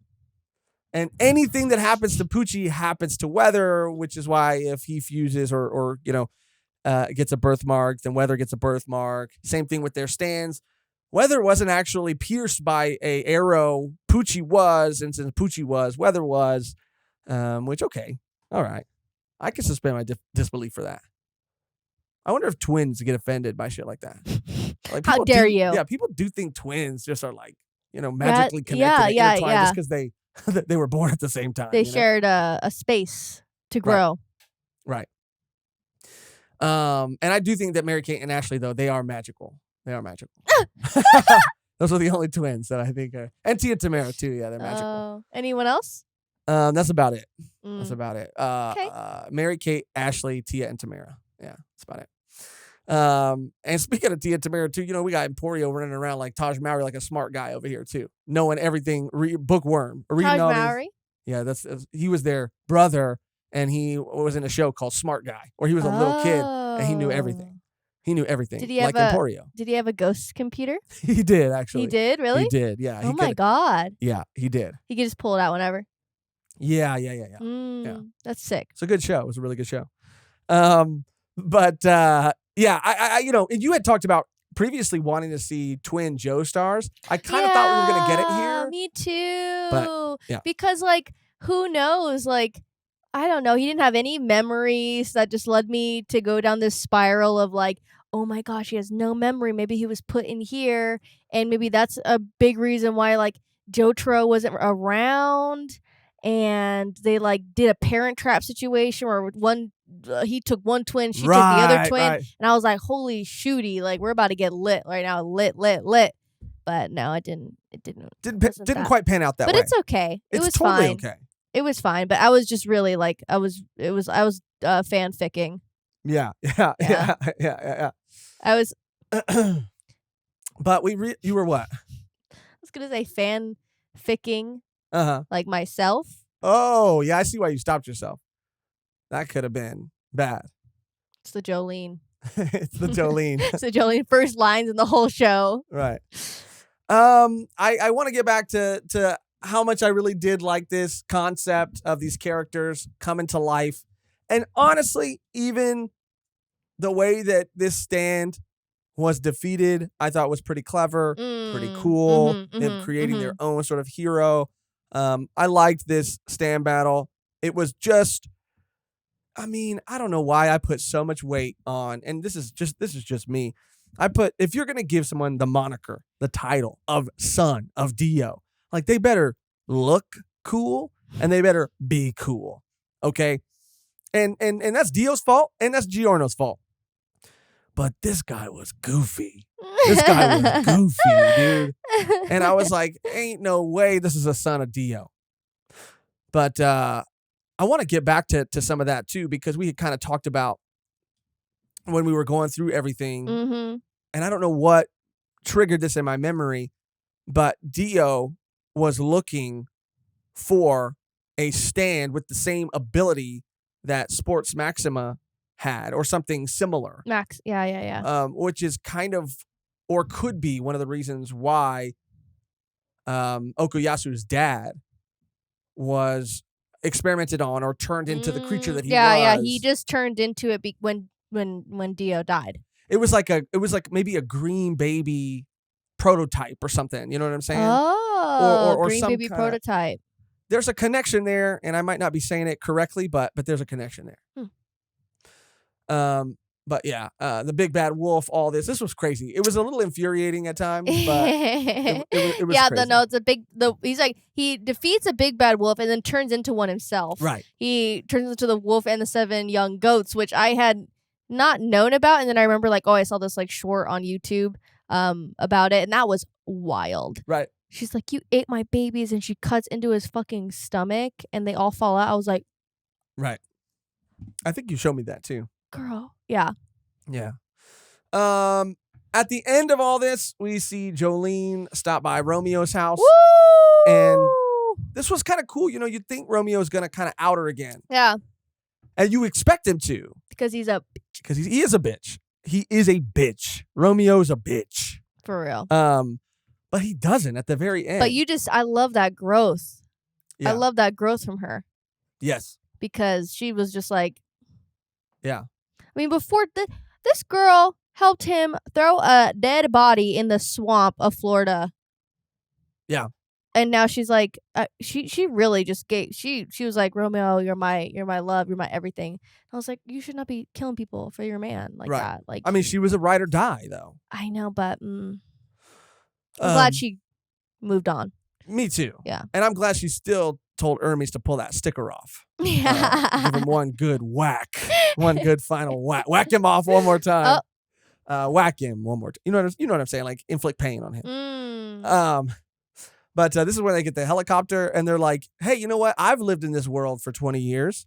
And anything that happens to Poochie happens to Weather, which is why if he fuses or gets a birthmark, then Weather gets a birthmark. Same thing with their stands. Weather wasn't actually pierced by a arrow. Poochie was, and since Poochie was, Weather was, which, okay, all right. I can suspend my disbelief for that. I wonder if twins get offended by shit like that. Like, how dare you? Yeah, people do think twins just are like, magically connected just because they were born at the same time. They shared a space to grow. Right. And I do think that Mary-Kate and Ashley, though, they are magical. They are magical. Those are the only twins that I think are. And Tia Tamara, too. Yeah, they're magical. Anyone else? That's about it. That's Mm. about it. Okay. Mary-Kate, Ashley, Tia, and Tamara. Yeah, that's about it. And speaking of Tia Tamara, too, we got Emporio running around like Taj Mowry, like a smart guy over here, too. Knowing everything. Bookworm. Taj Mowry? Yeah, he was their brother. And he was in a show called Smart Guy, where he was a little kid and he knew everything. He knew everything. Did he have Emporio. Did he have a ghost computer? He did, actually. He did? Really? He did, yeah. Oh my God. Yeah, he did. He could just pull it out whenever. Yeah. That's sick. It's a good show. It was a really good show. But I and you had talked about previously wanting to see twin Joe stars. I kind of thought we were going to get it here. Me too. But, yeah. Because, like, who knows? Like, I don't know. He didn't have any memories. That just led me to go down this spiral of like, oh my gosh, he has no memory. Maybe he was put in here. And maybe that's a big reason why like Jotaro wasn't around. And they like did a parent trap situation where he took one twin, she took the other twin. Right. And I was like, holy shooty, like we're about to get lit right now. Lit. But no, it didn't. Didn't quite pan out that way. But it's okay. It was totally fine. Okay. It was fine, but I was just really like I was fanficking. Yeah. I was. But you were what? I was gonna say fanficking. Like myself. Oh yeah, I see why you stopped yourself. That could have been bad. It's the Jolene. It's the Jolene. It's the Jolene first lines in the whole show. Right. I want to get back to how much I really did like this concept of these characters coming to life. And honestly, even the way that this stand was defeated, I thought was pretty clever, pretty cool. Them creating their own sort of hero. I liked this stand battle. It was just, I don't know why I put so much weight on, and this is just me. If you're going to give someone the moniker, the title of son of Dio, like they better look cool and they better be cool. Okay. And that's Dio's fault and that's Giorno's fault. But this guy was goofy. This guy was goofy, dude. And I was like, ain't no way this is a son of Dio. But I want to get back to some of that too, because we had kind of talked about when we were going through everything. And I don't know what triggered this in my memory, but Dio was looking for a stand with the same ability that Sports Maxima had, or something similar. Which is kind of, or could be one of the reasons why Okuyasu's dad was experimented on or turned into the creature that he was. Yeah, he just turned into it when Dio died. It was like maybe a green baby prototype or something. You know what I'm saying? Oh, or green baby prototype. There's a connection there, and I might not be saying it correctly, but there's a connection there. But yeah, the big bad wolf, all this was crazy. It was a little infuriating at times, but it was yeah, crazy. no, it's a big. He's like he defeats a big bad wolf and then turns into one himself. Right. He turns into the wolf and the 7 young goats, which I had not known about, and then I remember like, oh, I saw this like short on YouTube about it, and that was wild. Right. She's like, you ate my babies, and she cuts into his fucking stomach, and they all fall out. I was like, right. I think you showed me that too. Girl. Yeah. Yeah. At the end of all this, we see Jolene stop by Romeo's house. Woo! And this was kind of cool. You know, you'd think Romeo's going to kind of out her again. Yeah. And you expect him to. Because he's a bitch. Because he is a bitch. He is a bitch. Romeo's a bitch. For real. But he doesn't at the very end. But I love that growth. Yeah. I love that growth from her. Yes. Because she was just like. Yeah. I mean, before this girl helped him throw a dead body in the swamp of Florida. Yeah. And now she's like, she really just she was like, Romeo, you're my love, you're my everything. And I was like, you should not be killing people for your man like that. Like, I mean, she was a ride or die though. I know, but I'm glad she moved on. Me too. Yeah. And I'm glad she still told Hermes to pull that sticker off. Yeah. Give him one good whack. One good final whack. Whack him off one more time. Whack him one more time. You know what I'm saying? Like inflict pain on him. But this is where they get the helicopter and they're like, hey, you know what? I've lived in this world for 20 years.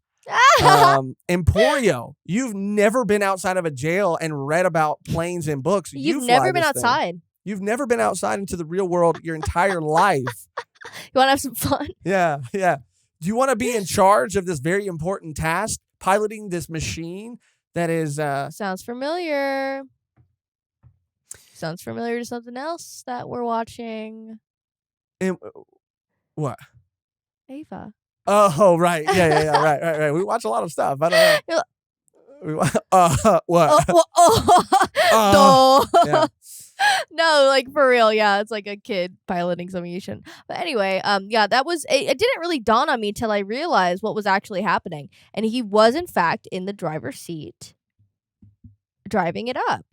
Emporio, you've never been outside of a jail and read about planes in books. You've never been outside. You've never been outside into the real world your entire life. You want to have some fun? Yeah, yeah. Do you want to be in charge of this very important task, piloting this machine that is... Sounds familiar. Sounds familiar to something else that we're watching. And, what? Ava. Oh, right. Yeah. Right. We watch a lot of stuff. I don't know. What? Yeah. No, like for real, yeah. It's like a kid piloting something you shouldn't. But anyway, yeah, that was it didn't really dawn on me till I realized what was actually happening. And he was in fact in the driver's seat driving it up.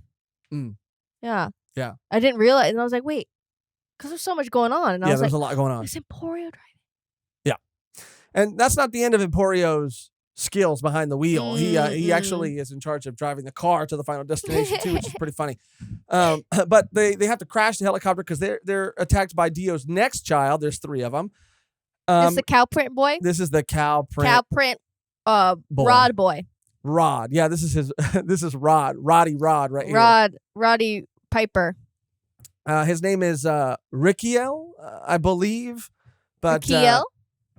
Yeah. Yeah. I didn't realize, and I was like, wait, because there's so much going on. And I was there's like, a lot going on. Is Emporio driving? Yeah. And that's not the end of Emporio's skills behind the wheel. He actually is in charge of driving the car to the final destination too, which is pretty funny. But they have to crash the helicopter because they're attacked by Dio's next child. There's 3 of them. This is the cow print boy? This is the cow print. Cow print Rod boy. Rod. Yeah, this is his this is Rod. Roddy Rod right here. Roddy Piper. His name is Rickiel, I believe. But Rickiel?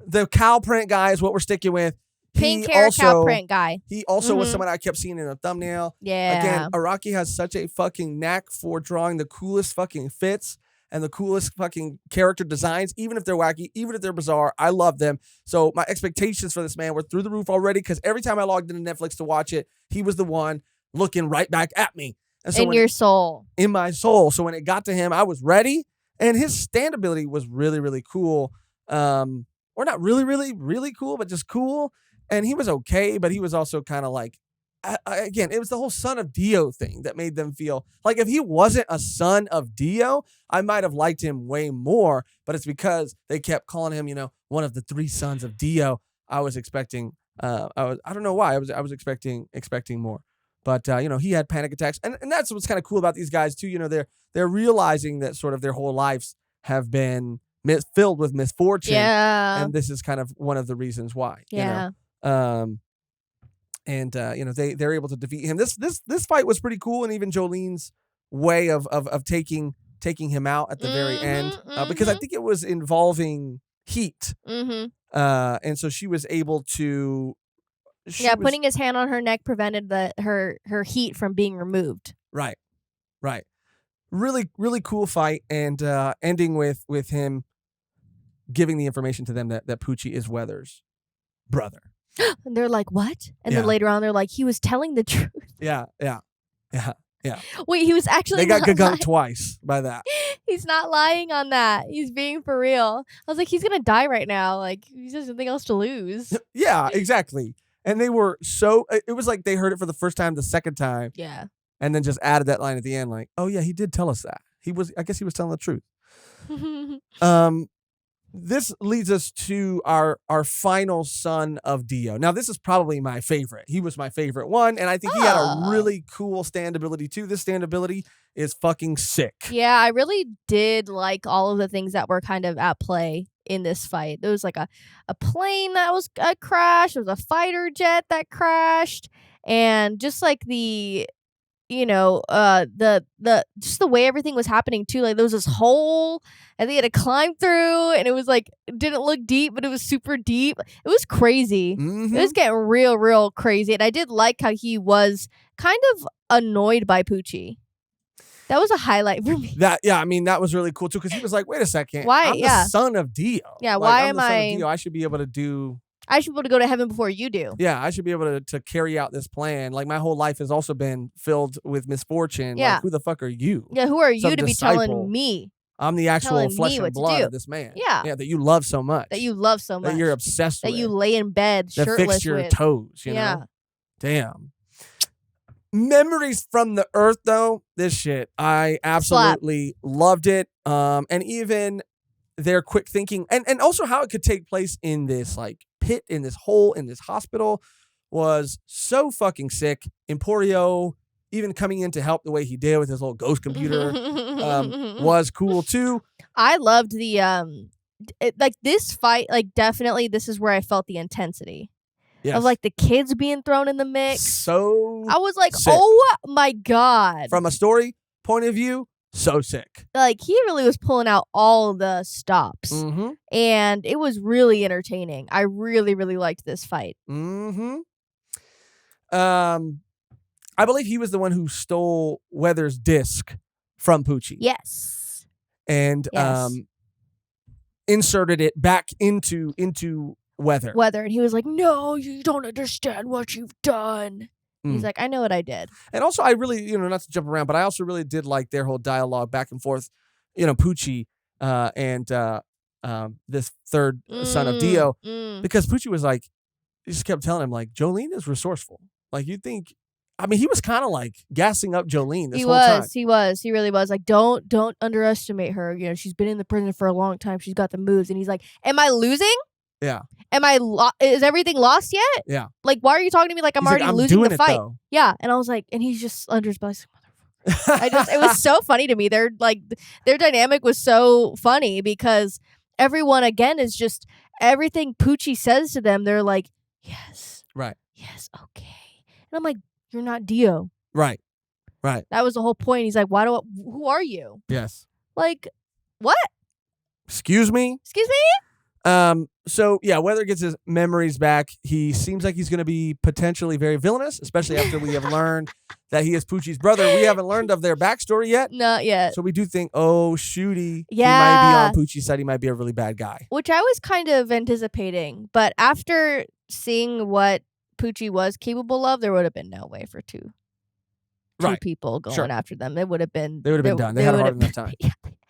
The cow print guy is what we're sticking with. Pink hair cow print guy. He also was someone I kept seeing in the thumbnail. Yeah. Again, Araki has such a fucking knack for drawing the coolest fucking fits and the coolest fucking character designs, even if they're wacky, even if they're bizarre. I love them. So my expectations for this man were through the roof already because every time I logged into Netflix to watch it, he was the one looking right back at me. And so in your soul. In my soul. So when it got to him, I was ready. And his stand ability was really, really cool. Or not really, really, really cool, but just cool. And he was okay, but he was also kind of like, again, it was the whole son of Dio thing that made them feel like if he wasn't a son of Dio, I might have liked him way more. But it's because they kept calling him, one of the 3 sons of Dio. I was expecting, I don't know why I was expecting more. But, he had panic attacks. And that's what's kind of cool about these guys, too. They're realizing that sort of their whole lives have been filled with misfortune. Yeah. And this is kind of one of the reasons why. Yeah. They're able to defeat him. This fight was pretty cool. And even Jolene's way of taking him out at the very end, because I think it was involving heat. And so she was able to... putting his hand on her neck prevented her heat from being removed. Right. Really, really cool fight, and ending with him giving the information to them that Poochie is Weather's brother. And they're like, what? And then later on, they're like, he was telling the truth. Yeah. Wait, he was actually... They got gagunked twice by that. He's not lying on that. He's being for real. I was like, he's going to die right now. Like, he has nothing else to lose. Yeah, exactly. And they were so, it was like they heard it for the first time, the second time. Yeah. And then just added that line at the end, like, oh yeah, he did tell us that. I guess he was telling the truth. This leads us to our final son of Dio. Now, this is probably my favorite. He was my favorite one, and I think he had a really cool stand ability too. This stand ability is fucking sick. Yeah, I really did like all of the things that were kind of at play in this fight. There was like a plane that was crashed. There was a fighter jet that crashed, and just like the just the way everything was happening too. Like there was this hole and they had to climb through, and it was like it didn't look deep, but it was super deep. It was crazy. Mm-hmm. It was getting real crazy, and I did like how he was kind of annoyed by Poochie. That was a highlight for me. That was really cool too, because he was like, "Wait a second, why? I'm the son of Dio. Yeah, like, why I'm am the son I? Of Dio. I should be able to do. I should be able to go to heaven before you do. Yeah, I should be able to carry out this plan. Like my whole life has also been filled with misfortune. Yeah. Like, who the fuck are you? Yeah, who are you Some to disciple. be telling me? I'm the actual flesh and blood do. of this man. Yeah. Yeah, that you love so much. That you love so much. That you're obsessed with. That you lay in bed that shirtless fix your with. toes, you know? Damn. Memories from the Earth, though, this shit, I absolutely loved it. And even their quick thinking, and also how it could take place in this like pit, in this hole, in this hospital, was so fucking sick. Emporio, even coming in to help the way he did with his little ghost computer, was cool too. I loved the like this fight. Like definitely, this is where I felt the intensity. Yes. Of like the kids being thrown in the mix. So I was like, sick. oh my God. From a story point of view, so sick. Like he really was pulling out all the stops. Mm-hmm. And it was really entertaining. I really liked this fight. Mm-hmm. I believe he was the one who stole Weather's disc from Poochie. Yes. And inserted it back into Weather. And he was like, no, you don't understand what you've done. He's like, I know what I did. And also, I really, not to jump around, but I also really did like their whole dialogue back and forth, Poochie and this third son of Dio. Because Poochie was like, he just kept telling him, like, Jolene is resourceful. Like, you think, he was kind of like gassing up Jolene this whole time. He really was. Like, don't underestimate her. She's been in the prison for a long time. She's got the moves. And he's like, am I losing? Yeah. Is everything lost yet? Yeah. Like, why are you talking to me like I'm already losing the fight? Though. Yeah. And I was like, and he's just under his bus. It was so funny to me. Their dynamic was so funny because everyone again is just everything Poochie says to them. They're like, yes. Right. Yes. Okay. And I'm like, you're not Dio. Right. Right. That was the whole point. He's like, who are you? Yes. Like, what? Excuse me? Excuse me? So yeah, Weather gets his memories back. He seems like he's going to be potentially very villainous, especially after we have learned that he is Poochie's brother. We haven't learned of their backstory yet. Not yet. So we do think, oh, shooty. Yeah. He might be on Poochie's side. He might be a really bad guy. Which I was kind of anticipating. But after seeing what Poochie was capable of, there would have been no way for two people going after them. They would have been done. They had a hard enough time.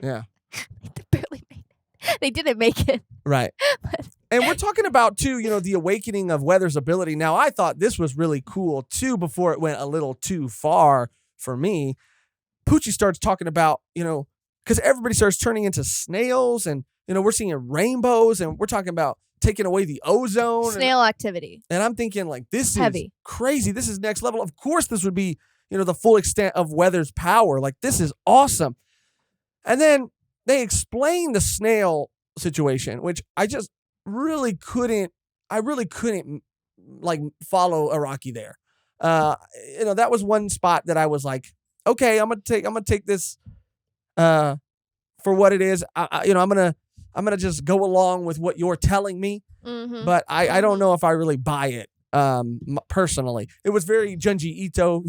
Yeah. They barely made it. They didn't make it. Right. And we're talking about, too, the awakening of Weather's ability. Now, I thought this was really cool, too, before it went a little too far for me. Poochie starts talking about, because everybody starts turning into snails and, we're seeing rainbows and we're talking about taking away the ozone. Snail activity. And I'm thinking, like, this Heavy. Is crazy. This is next level. Of course, this would be, the full extent of Weather's power. Like, this is awesome. And then they explain the snail situation, which I just really couldn't like follow Araki there. That was one spot that I was like, okay, I'm gonna take this for what it is. I'm gonna just go along with what you're telling me. Mm-hmm. But I don't know if I really buy it. Personally, it was very Junji Ito,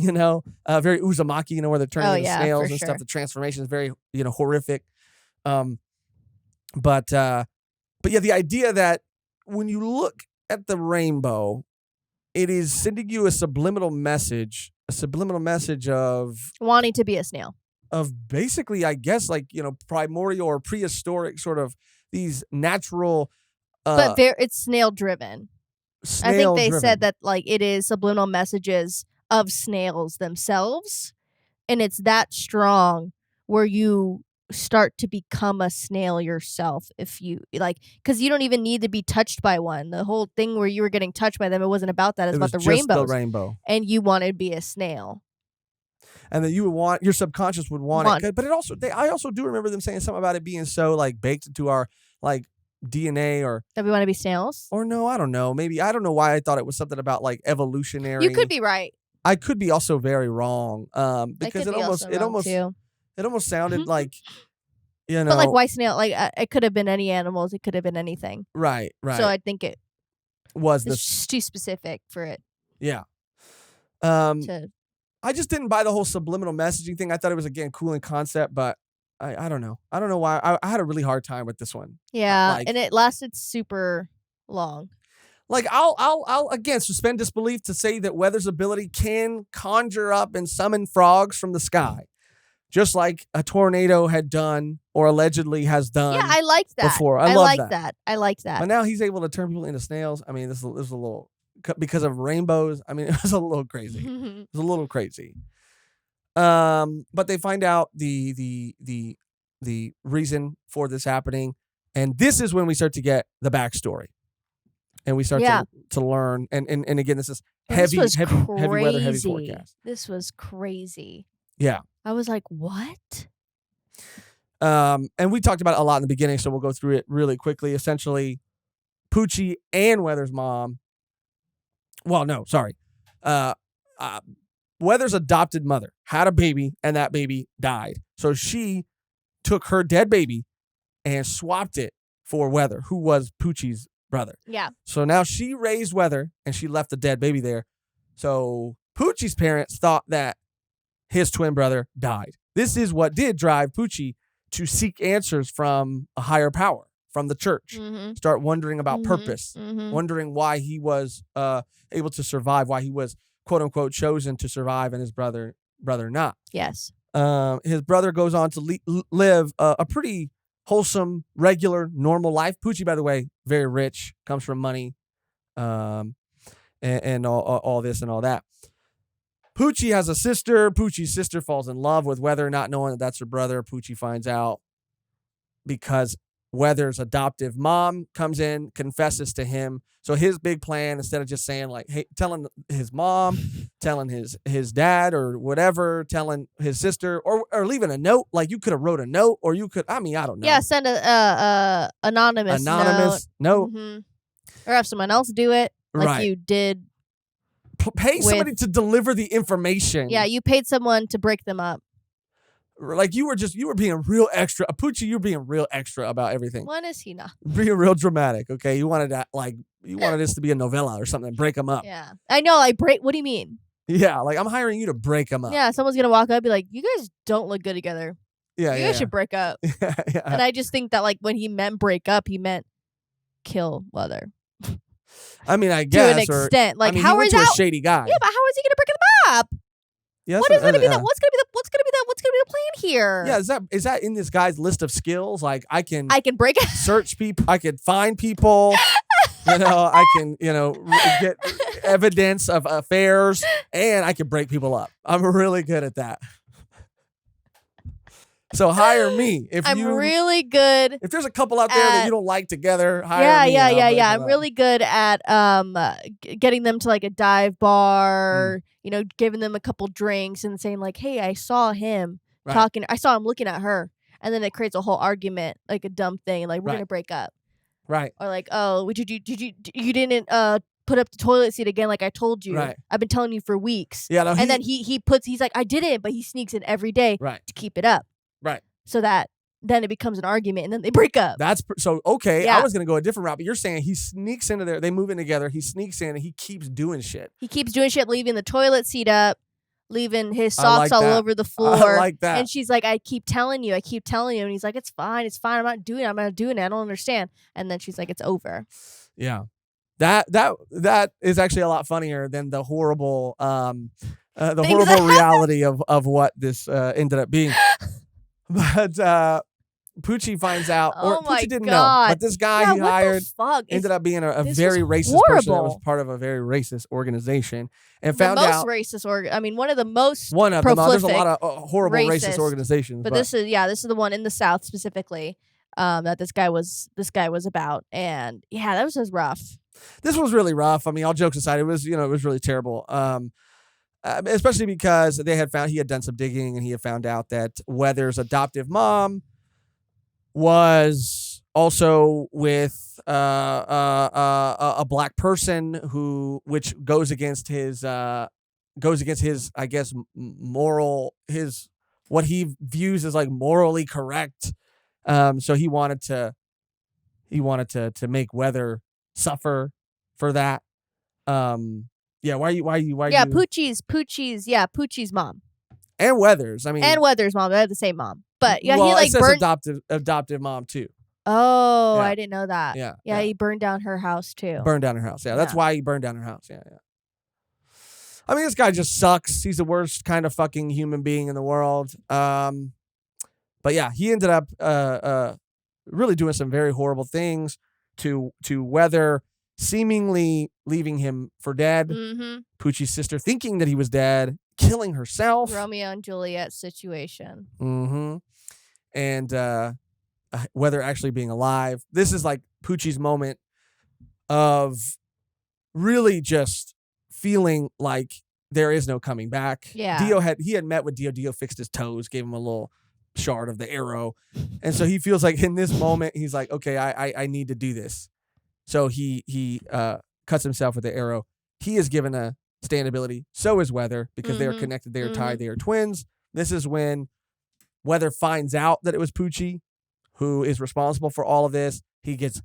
very Uzumaki, where they're turning into snails and stuff. The transformation is very, horrific. But yeah, the idea that when you look at the rainbow, it is sending you a subliminal message of wanting to be a snail, of basically, I guess, like, primordial or prehistoric sort of these natural, but it's snail driven. I think they snail-driven. said that, like, it is subliminal messages of snails themselves, and it's that strong where you start to become a snail yourself if you like, because you don't even need to be touched by one. The whole thing where you were getting touched by them, it wasn't about that. It's It about was the just the rainbows, rainbow. and you wanted to be a snail. And then you would want, your subconscious would want it. But it also, I also do remember them saying something about it being so like baked into our like DNA or that we want to be snails. Or no, I don't know. Maybe I don't know why I thought it was something about like evolutionary. You could be right. I could be also very wrong. Because it almost sounded like, you know. But like, why snail? Like, it could have been any animals. It could have been anything. Right. So I think it was just too specific for it. Yeah. To I just didn't buy the whole subliminal messaging thing. I thought it was, again, cool in concept, but I don't know. I don't know why. I had a really hard time with this one. Yeah, and it lasted super long. Like, I'll again suspend disbelief to say that Weather's ability can conjure up and summon frogs from the sky, just like a tornado had done or allegedly has done. Yeah, I liked that. Before. I liked that. I liked that. But now he's able to turn people into snails. I mean, this is a little, because of rainbows. I mean, it was a little crazy. It was a little crazy. But they find out the reason for this happening, and this is when we start to get the backstory, and we start to learn. And again, this is heavy weather, heavy forecast. This was crazy. Yeah, I was like, what? And we talked about it a lot in the beginning, so we'll go through it really quickly. Essentially, Poochie and Weather's mom. Well, no, sorry. Weather's adopted mother had a baby, and that baby died. So she took her dead baby and swapped it for Weather, who was Poochie's brother. Yeah. So now she raised Weather, and she left the dead baby there. So Poochie's parents thought that his twin brother died. This is what did drive Poochie to seek answers from a higher power, from the church. Start wondering about purpose, wondering why he was able to survive, why he was, quote unquote, chosen to survive, and his brother not. Yes. His brother goes on to live a pretty wholesome, regular, normal life. Poochie, by the way, very rich, comes from money, and all this and all that. Poochie has a sister. Poochie's sister falls in love with Weather, not knowing that that's her brother. Poochie finds out because Weather's adoptive mom comes in, confesses to him. So his big plan, instead of just saying like, hey, telling his mom, telling his dad or whatever, telling his sister, or leaving a note, like you could have wrote a note, or you could, I mean, I don't know. Yeah, send a anonymous note. Or have someone else do it, like you did. Pay somebody to deliver the information. Yeah, you paid someone to break them up. Like you were being real extra. Poochie, you were being real extra about everything. When is he not? Being real dramatic, okay? You wanted this to be a novella or something, break them up. Yeah. I know, what do you mean? Yeah, like I'm hiring you to break them up. Yeah, someone's gonna walk up and be like, you guys don't look good together. Yeah, you guys should break up. Yeah. And I just think that like when he meant break up, he meant kill Weather. I mean, I guess to an extent. Like, I mean, how he went is to that? a shady guy. Yeah, but how is he gonna break them up? Yeah, What's gonna be the plan here? Yeah, is that in this guy's list of skills? Like I can break search people, I can find people, I can, get evidence of affairs, and I can break people up. I'm really good at that. So hire me I'm really good. If there's a couple out there that you don't like together, hire me. Yeah. I'm really good at getting them to like a dive bar, giving them a couple drinks and saying like, "Hey, I saw him talking. I saw him looking at her." And then it creates a whole argument, like a dumb thing, like we're going to break up. Right. Or like, "Oh, you didn't put up the toilet seat again like I told you. Right. I've been telling you for weeks." Yeah, no, and then he's like, "I didn't," but he sneaks in every day to keep it up. Right. So that then it becomes an argument and then they break up. That's so okay. Yeah. I was going to go a different route, but you're saying he sneaks into there. They move in together. He sneaks in and he keeps doing shit. Leaving the toilet seat up, leaving his socks all over the floor. I like that. And she's like, I keep telling you. And he's like, it's fine. I'm not doing it. I don't understand. And then she's like, it's over. Yeah. That is actually a lot funnier than the horrible reality of what this ended up being. But Poochie finds out, or Oh Poochie my didn't know, god. but this guy Yeah, he what hired the fuck? ended up being a This very was racist person that was horrible. part of a very racist organization, and The found most out racist I mean, one of the most one of them. There's a prolific lot of horrible racist organizations, but this is the one in the South specifically that this guy was about, and yeah, that was just rough. This was really rough. I mean, all jokes aside, it was really terrible. Especially because he had done some digging and he had found out that Weather's adoptive mom was also with a black person which goes against his I guess what he views as like morally correct. So he wanted to make Weather suffer for that. Yeah, why you Poochie's mom. And Weathers, I mean, and Weather's mom. They had the same mom. But yeah, well, he it like says burned. adoptive mom too. Oh, Yeah. I didn't know that. Yeah, he burned down her house too. Burned down her house. Yeah, that's Yeah. why he burned down her house. Yeah. I mean, this guy just sucks. He's the worst kind of fucking human being in the world. But yeah, he ended up really doing some very horrible things to Weather, seemingly leaving him for dead. Mm-hmm. Poochie's sister thinking that he was dead, killing herself. Romeo and Juliet situation. Mm-hmm. And Weather actually being alive. This is like Poochie's moment of really just feeling like there is no coming back. Yeah. He had met with Dio. Dio fixed his toes, gave him a little shard of the arrow. And so he feels like in this moment, he's like, okay, I need to do this. So he cuts himself with the arrow. He is given a stand ability. So is Weather, because they are connected. They are tied. They are twins. This is when Weather finds out that it was Poochie who is responsible for all of this. He gets,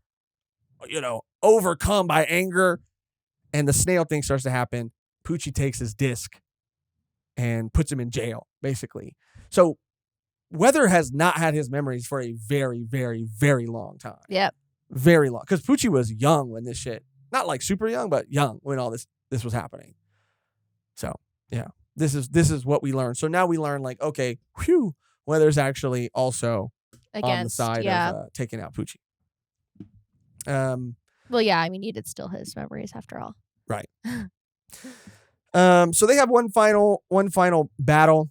overcome by anger, and the snail thing starts to happen. Poochie takes his disc and puts him in jail, basically. So Weather has not had his memories for a very, very, very long time. Yep. Very long. Because Poochie was young when this shit, not like super young, but young when all this was happening. So, yeah, this is what we learned. So now we learn, like, okay, Weather's actually also on the side of taking out Poochie. Well, yeah, I mean, he did steal his memories after all. Right. So they have one final battle.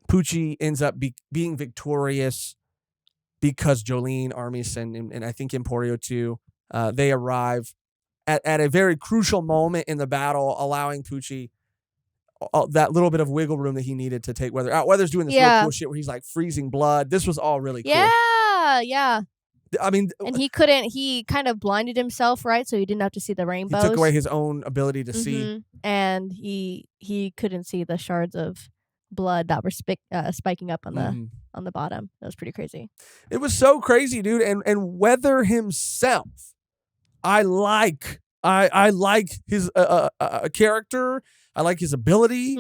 Poochie ends up being victorious because Jolene, Armis, and I think Emporio too, they arrive at a very crucial moment in the battle, allowing Poochie that little bit of wiggle room that he needed to take Weather out. Weather's doing this real cool shit where he's like freezing blood. This was all really cool. Yeah. I mean, and he kind of blinded himself, right? So he didn't have to see the rainbows. He took away his own ability to see. And he couldn't see the shards of blood that were spiking up on the bottom. That was pretty crazy. It was so crazy, dude. And Weather himself, I like his character. I like his ability.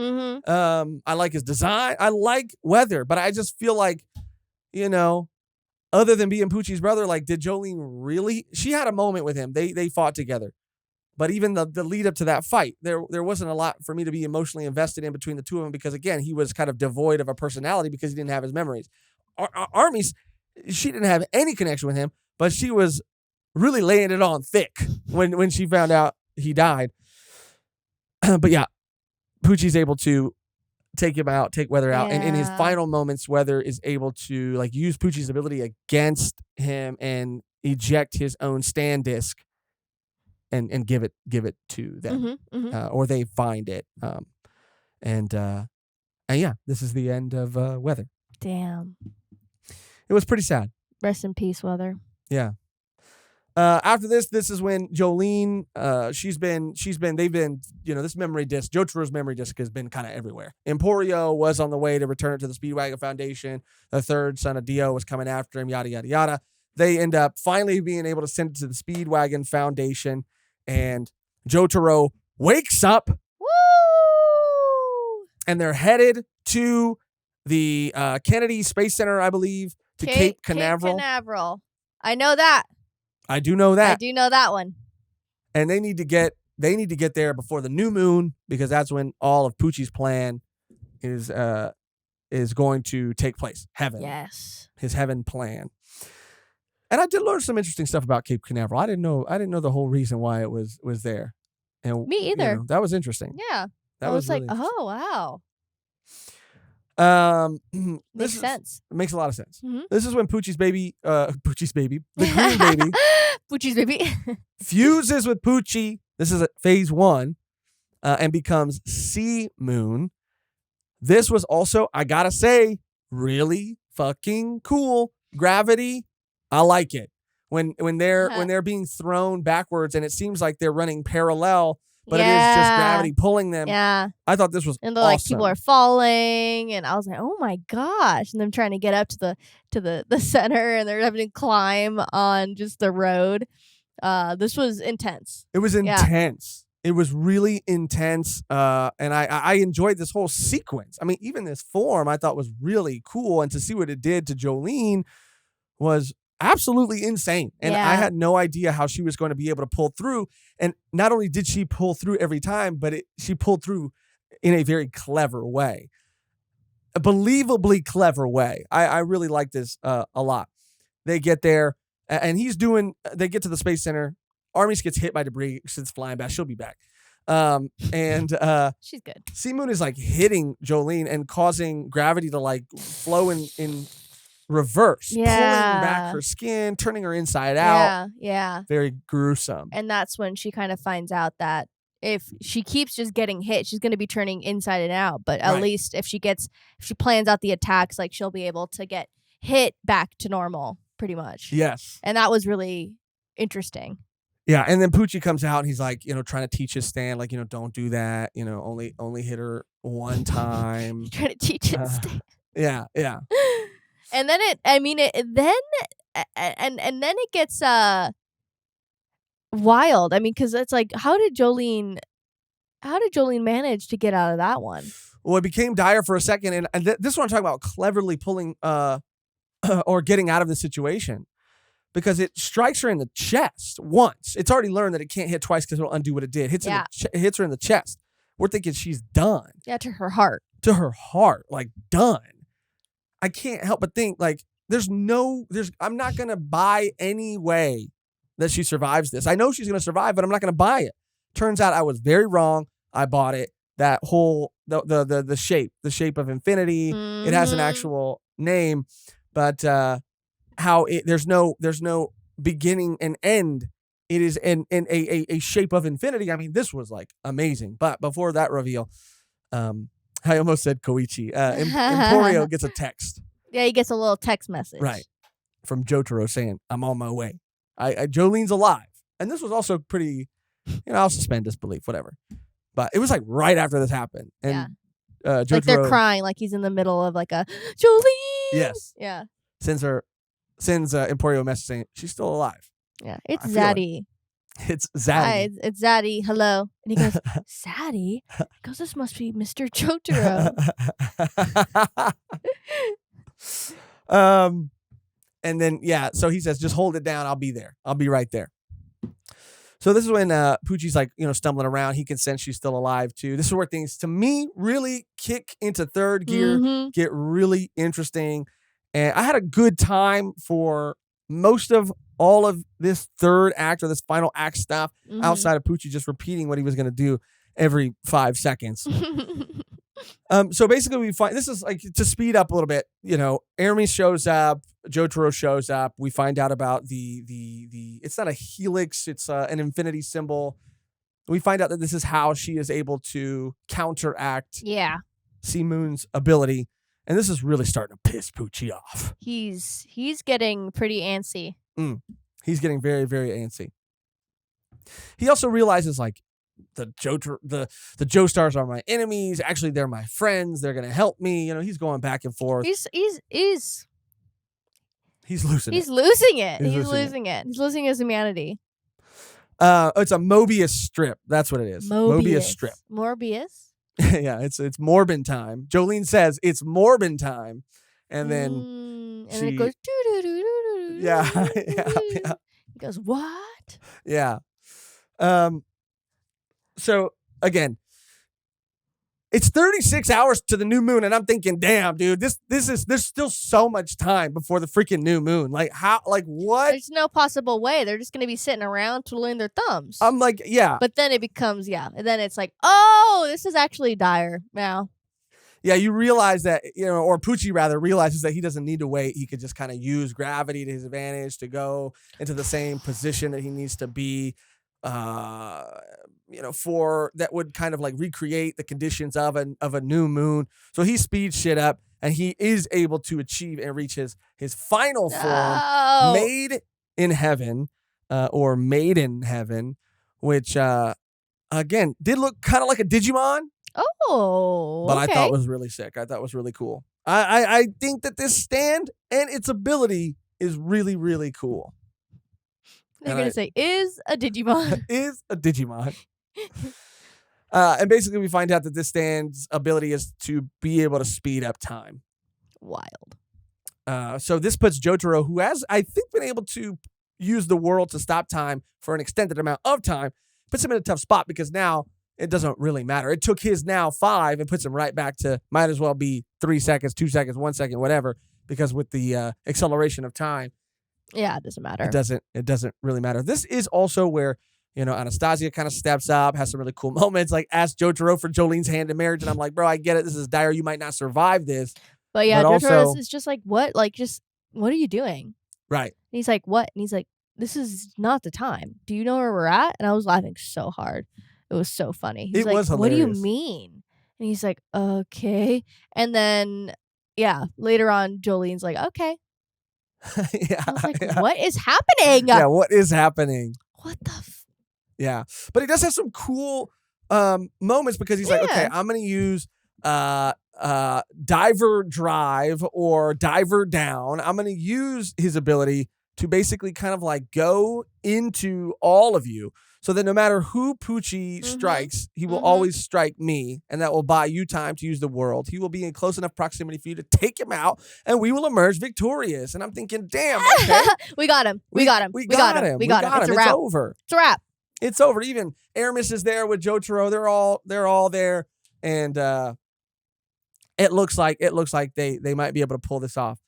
I like his design. I like Weather, but I just feel like, other than being Poochie's brother, like, did Jolene really? She had a moment with him. They fought together. But even the lead up to that fight, there wasn't a lot for me to be emotionally invested in between the two of them, because, again, he was kind of devoid of a personality because he didn't have his memories. Armis, she didn't have any connection with him, but she was really laying it on thick when she found out he died. But yeah, Poochie's able to take Weather out. And in his final moments, Weather is able to, like, use Poochie's ability against him and eject his own stand disc and give it to them. Or they find it. And yeah, this is the end of Weather. Damn. It was pretty sad. Rest in peace, Weather. Yeah. After this is when Jolene, they've been, this memory disc, Jotaro's memory disc has been kind of everywhere. Emporio was on the way to return it to the Speedwagon Foundation. The third son of Dio was coming after him, yada, yada, yada. They end up finally being able to send it to the Speedwagon Foundation, and Jotaro wakes up. Woo! And they're headed to the Kennedy Space Center, I believe, to Cape Canaveral. Cape Canaveral. I know that. I do know that. I do know that one. And they need to get there before the new moon, because that's when all of Poochie's plan is is going to take place. Heaven. Yes. His heaven plan. And I did learn some interesting stuff about Cape Canaveral. I didn't know the whole reason why it was there. And Me either. That was interesting. Yeah. That was really like, oh wow. Makes sense. It makes a lot of sense. Mm-hmm. This is when Poochie's baby, the green baby, Poochie's baby, fuses with Poochie. This is phase 1, and becomes Sea Moon. This was also, I gotta say, really fucking cool. Gravity, I like it. When they're being thrown backwards, and it seems like they're running parallel. But it is just gravity pulling them. Yeah. I thought this was and they're awesome. Like people are falling, and I was like, oh my gosh. And them trying to get up to the center, and they're having to climb on just the road. This was intense. It was intense. Yeah. It was really intense. And I enjoyed this whole sequence. I mean, even this form I thought was really cool. And to see what it did to Jolene was absolutely insane. And I had no idea how she was going to be able to pull through. And not only did she pull through every time, but she pulled through in a very clever way. A believably clever way. I really like this a lot. They get there, and they get to the Space Center. Armies gets hit by debris. She's flying back. She'll be back. And she's good. Sea Moon is like hitting Jolene and causing gravity to like flow in reverse, pulling back her skin, turning her inside out. Yeah. Very gruesome. And that's when she kind of finds out that if she keeps just getting hit, she's going to be turning inside and out. But at least if she plans out the attacks, like she'll be able to get hit back to normal, pretty much. Yes. And that was really interesting. Yeah, and then Poochie comes out and he's like, trying to teach his Stan, like, don't do that, only hit her one time. Trying to teach his Stan. Yeah. And then it gets wild. I mean, because it's like, how did Jolene manage to get out of that one? Well, it became dire for a second, and this is what I'm talking about, cleverly pulling or getting out of the situation, because it strikes her in the chest once. It's already learned that it can't hit twice because it'll undo what it did. It hits her in the chest. We're thinking she's done. Yeah, to her heart. Like done. I can't help but think, like, I'm not going to buy any way that she survives this. I know she's going to survive, but I'm not going to buy it. Turns out I was very wrong. I bought it. That whole, the shape of infinity. Mm-hmm. It has an actual name, but there's no beginning and end. It is in a shape of infinity. I mean, this was like amazing. But before that reveal, I almost said Koichi. Emporio gets a text. Yeah, he gets a little text message. Right. From Jotaro saying, I'm on my way. Jolene's alive. And this was also pretty, I'll suspend disbelief, whatever. But it was like right after this happened. And Jotaro, like they're crying, like he's in the middle of like a Jolene. Yes. Yeah. Sends Emporio a message saying she's still alive. Yeah. It's Zaddy. It's Zaddy. Hi, it's Zaddy. Hello. And he goes, Zaddy? He goes, this must be Mr. Jotaro. And then, so he says, just hold it down. I'll be there. I'll be right there. So this is when Poochie's like, stumbling around. He can sense she's still alive too. This is where things, to me, really kick into third gear, get really interesting. And I had a good time for most of all of this third act or this final act stuff, outside of Poochie just repeating what he was going to do every 5 seconds. So basically we find, this is like to speed up a little bit, Aramis shows up, Jotaro shows up. We find out about the it's not a helix, it's an infinity symbol. We find out that this is how she is able to counteract Sea Moon's ability. And this is really starting to piss Poochie off. He's getting pretty antsy. He's getting very, very antsy. He also realizes, like, the Joestars are my enemies. Actually, they're my friends. They're gonna help me. He's going back and forth. He's losing it. He's losing it. He's losing it. He's losing his humanity. It's a Mobius strip. That's what it is. Mobius strip. Morbius? Yeah, it's Morbin time. Jolene says it's Morbin time. And then and it goes doo-doo-doo-doo-doo. Yeah. He goes, what? Yeah. So again, It's 36 hours to the new moon, and I'm thinking, damn, dude, there's still so much time before the freaking new moon. Like, how, like, what? There's no possible way. They're just gonna be sitting around twiddling their thumbs. I'm like, yeah. But then it becomes, and then it's like, oh, this is actually dire now. Yeah, you realize that, or Poochie rather realizes that he doesn't need to wait. He could just kind of use gravity to his advantage to go into the same position that he needs to be. For that would kind of like recreate the conditions of a new moon. So he speeds shit up, and he is able to achieve and reach his final form, made in heaven, or made in heaven, which again did look kind of like a Digimon. Oh, but I thought was really sick. I thought it was really cool. I think that this stand and its ability is really, really cool. They're going to say, is a Digimon. Is a Digimon. And basically we find out that this stand's ability is to be able to speed up time. Wild. So this puts Jotaro, who has, I think, been able to use the world to stop time for an extended amount of time, puts him in a tough spot because now it doesn't really matter. It took his now 5 and puts him right back to might as well be 3 seconds, 2 seconds, 1 second, whatever, because with the acceleration of time, yeah, it doesn't matter. It doesn't really matter. This is also where, Anastasia kind of steps up, has some really cool moments, like asks Jotaro for Jolene's hand in marriage. And I'm like, bro, I get it. This is dire. You might not survive this. But yeah, Jotaro is just like, what? Like, just, what are you doing? Right. And he's like, what? And he's like, this is not the time. Do you know where we're at? And I was laughing so hard. It was so funny. He's like, was hilarious. What do you mean? And he's like, okay. And then, later on, Jolene's like, okay. Yeah. I was like, what is happening? Yeah, what is happening? What the Yeah. But he does have some cool moments because he's like, okay, I'm going to use diver drive or diver down. I'm going to use his ability to basically kind of like go into all of you. So that no matter who Poochie strikes, he will always strike me, and that will buy you time to use the world. He will be in close enough proximity for you to take him out, and we will emerge victorious. And I'm thinking, damn, okay. We got him. We got him. It's a wrap. It's over. It's a wrap. It's over. Even Aramis is there with Jotaro. They're all there, and it looks like they might be able to pull this off.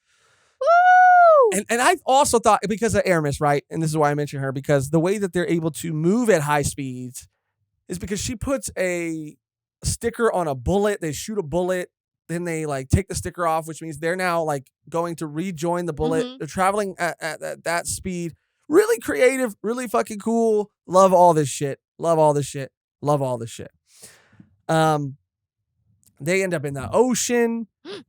And I also thought, because of Aramis, right? And this is why I mentioned her, because the way that they're able to move at high speeds is because she puts a sticker on a bullet. They shoot a bullet, then they like take the sticker off, which means they're now like going to rejoin the bullet. They're traveling at that speed. Really creative, really fucking cool. Love all this shit. Love all this shit. Love all this shit. They end up in the ocean,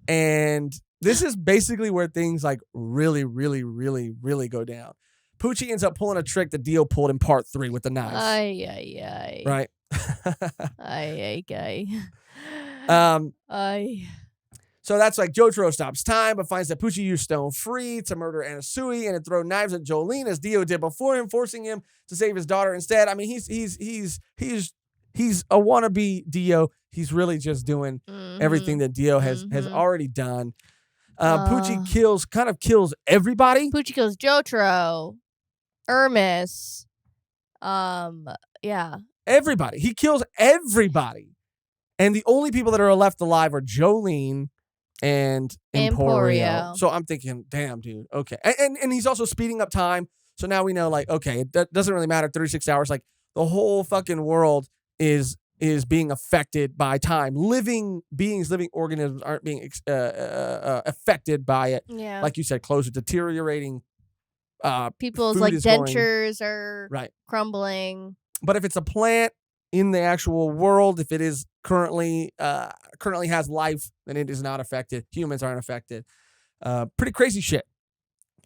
and this is basically where things like really, really, really, really go down. Poochie ends up pulling a trick that Dio pulled in part 3 with the knives. Ay. Right? Ay. So that's like Jotaro stops time, but finds that Poochie used Stone Free to murder Anasui and to throw knives at Jolene as Dio did before him, forcing him to save his daughter instead. I mean, he's a wannabe Dio. He's really just doing everything that Dio has already done. Poochie kills everybody. Poochie kills Jotaro, Hermes, everybody. He kills everybody, and the only people that are left alive are Jolene and Emporio. So I'm thinking, damn, dude. Okay, and he's also speeding up time. So now we know, like, okay, it doesn't really matter. 36 hours, like the whole fucking world is being affected by time. Living beings, living organisms aren't being affected by it. Yeah. Like you said, clothes are deteriorating. People's like dentures are crumbling. But if it's a plant in the actual world, if it is currently has life, then it is not affected. Humans aren't affected. Pretty crazy shit.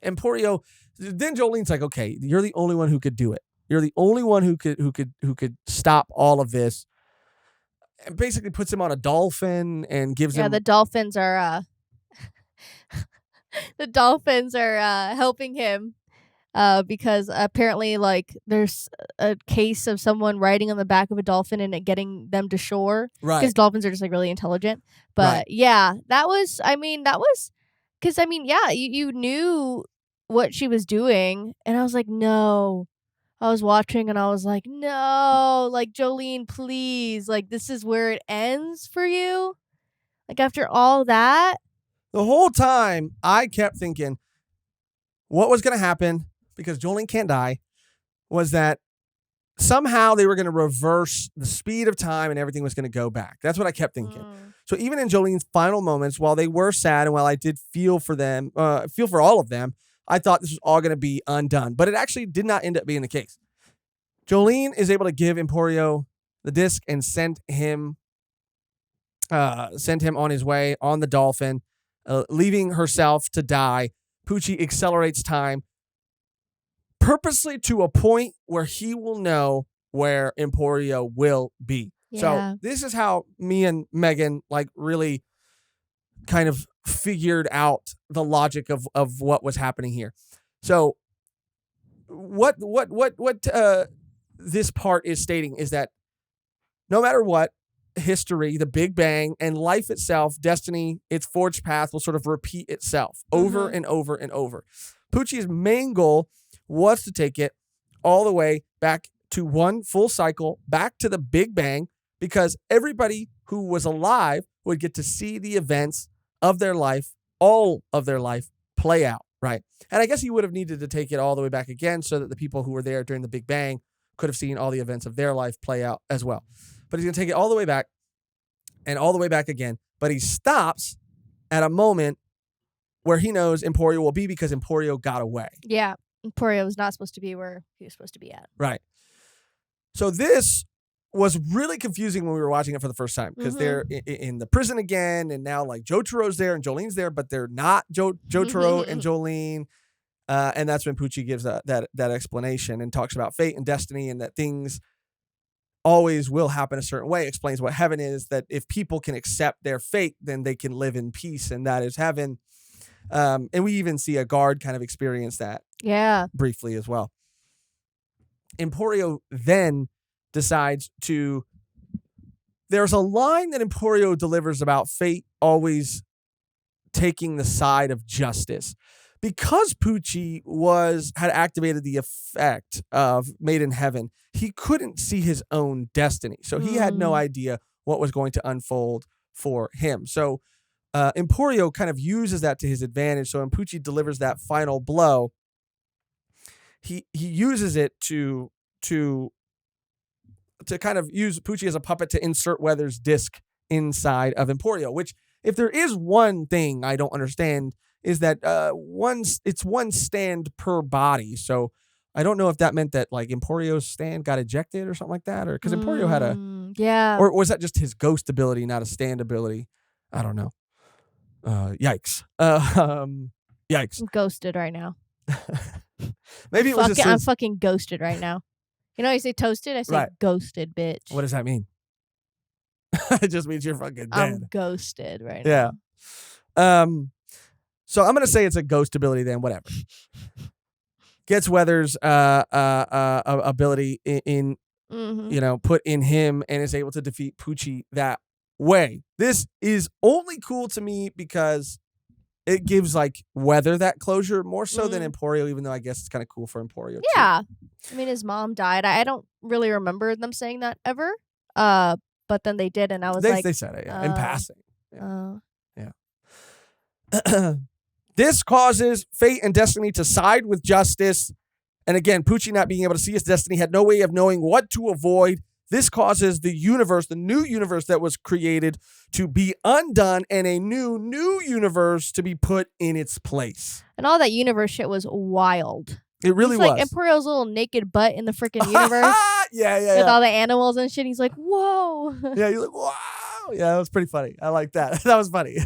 Emporio, then Jolene's like, okay, you're the only one who could do it. You're the only one who could stop all of this. And basically puts him on a dolphin and gives him. Yeah, the dolphins are helping him because apparently, like, there's a case of someone riding on the back of a dolphin and it getting them to shore. Right. Because dolphins are just like really intelligent. But yeah, that was because you knew what she was doing, and I was like, no. I was watching and I was like, "No, like, Jolene, please, like, this is where it ends for you? Like, after all that?" The whole time, I kept thinking what was going to happen, because Jolene can't die, was that somehow they were going to reverse the speed of time and everything was going to go back. That's what I kept thinking. So even in Jolene's final moments, while they were sad and while I did feel for them, feel for all of them, I thought this was all going to be undone. But it actually did not end up being the case. Jolene is able to give Emporio the disc and send him on his way on the Dolphin, leaving herself to die. Poochie accelerates time purposely to a point where he will know where Emporio will be. Yeah. So this is how me and Mehgan like really kind of figured out the logic of what was happening here. So what this part is stating is that no matter what, history, the Big Bang, and life itself, destiny, its forged path will sort of repeat itself over and over and over. Poochie's main goal was to take it all the way back to one full cycle, back to the Big Bang, because everybody who was alive would get to see the events of their life, all of their life, play out, right? And I guess he would have needed to take it all the way back again so that the people who were there during the Big Bang could have seen all the events of their life play out as well. But he's going to take it all the way back and all the way back again. But he stops at a moment where he knows Emporio will be because Emporio got away. Yeah. Emporio was not supposed to be where he was supposed to be at. Right. So this was really confusing when we were watching it for the first time because they're in the prison again, and now like Jotaro's there and Jolene's there, but they're not Jotaro and Jolene. And that's when Poochie gives that explanation and talks about fate and destiny and that things always will happen a certain way, explains what heaven is, that if people can accept their fate, then they can live in peace, and that is heaven. And we even see a guard kind of experience that briefly as well. Emporio then decides to... There's a line that Emporio delivers about fate always taking the side of justice. Because Poochie had activated the effect of Made in Heaven, he couldn't see his own destiny. So he had no idea what was going to unfold for him. So Emporio kind of uses that to his advantage. So when Poochie delivers that final blow, he uses it to kind of use Poochie as a puppet to insert Weather's disc inside of Emporio, which, if there is one thing I don't understand, is that it's one stand per body. So I don't know if that meant that like Emporio's stand got ejected or something like that, or because Emporio had or was that just his ghost ability, not a stand ability? I don't know. Yikes. Yikes. I'm ghosted right now. Maybe it was just I'm fucking ghosted right now. You know, you say toasted, I say ghosted, bitch. What does that mean? It just means you're fucking dead. I'm ghosted right now. Yeah. So I'm gonna say it's a ghost ability then, whatever. Gets Weather's ability in put in him and is able to defeat Poochie that way. This is only cool to me because it gives like Weather that closure more so than Emporio, even though I guess it's kind of cool for Emporio too. I mean, his mom died. I don't really remember them saying that ever. But then they did, and I was they said it, in passing. Yeah. This causes fate and destiny to side with justice. And again, Poochie not being able to see his destiny had no way of knowing what to avoid. This causes the universe, the new universe that was created, to be undone and a new universe to be put in its place. And all that universe shit was wild. It really was. Like Emperio's little naked butt in the freaking universe. With all the animals and shit. He's like, whoa. Yeah, you're like, wow. Yeah, that was pretty funny. I like that. That was funny.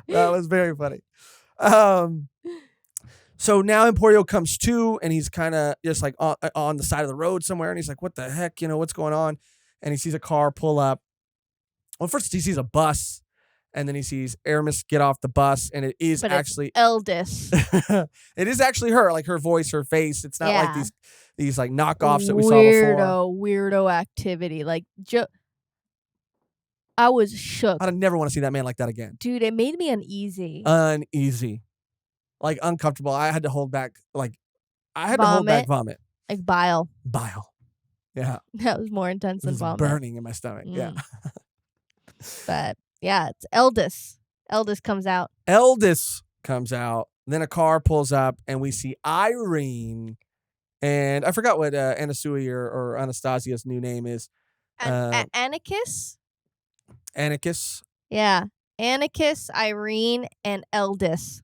That was very funny. So now Emporio comes to, and he's kind of just like on the side of the road somewhere, and he's like, what the heck, what's going on? And he sees a car pull up. Well, first he sees a bus, and then he sees Aramis get off the bus, and it is actually Eldest. It is actually her, like her voice, her face. It's not like these like knockoffs that we saw before. Weirdo activity. Like I was shook. I'd never want to see that man like that again. Dude, it made me uneasy. Like uncomfortable. I had to hold back. Like I had to hold back vomit. Like bile. Bile. Yeah. That was more intense than It's vomit. burning in my stomach. Yeah. But yeah, it's Eldest. Eldest comes out. Eldest comes out. Then a car pulls up, and we see Irene. And I forgot what Anasui or Anastasia's new name is. Anarchus? Anarchus. Yeah. Anarchus, Irene, and Eldest.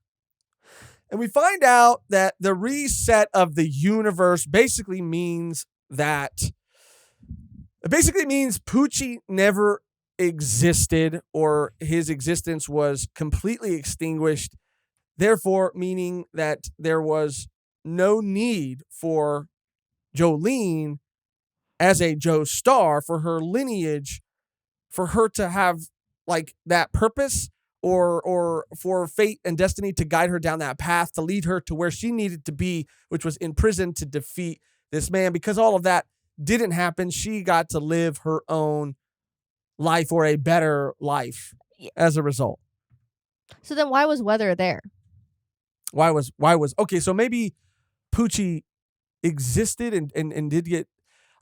And we find out that the reset of the universe basically means Poochie never existed, or his existence was completely extinguished. Therefore, meaning that there was no need for Jolene as a Joestar, for her lineage, for her to have like that purpose, or for fate and destiny to guide her down that path, to lead her to where she needed to be, which was in prison to defeat this man. Because all of that didn't happen, she got to live her own life, or a better life, as a result. So then why was Weather there? Why was okay, so maybe Poochie existed and did get,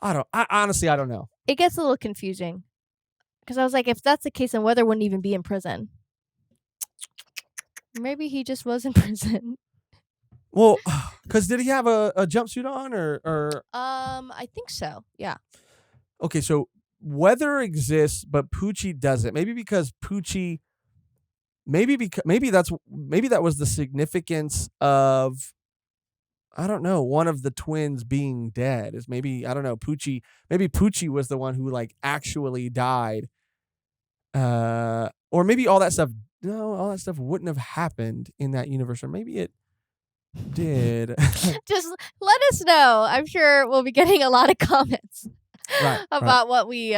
I honestly don't know. It gets a little confusing. Because I was like, if that's the case, then Weather wouldn't even be in prison. Maybe he just was in prison. Well, because did he have a jumpsuit on, or? I think so. Yeah. Okay, so Weather exists, but Poochie doesn't. Maybe because Poochie. Maybe that was the significance of, I don't know, one of the twins being dead. Is maybe, I don't know, Poochie. Maybe Poochie was the one who like actually died. Or maybe all that stuff. No, all that stuff wouldn't have happened in that universe, or maybe it did. Just let us know. I'm sure we'll be getting a lot of comments about what we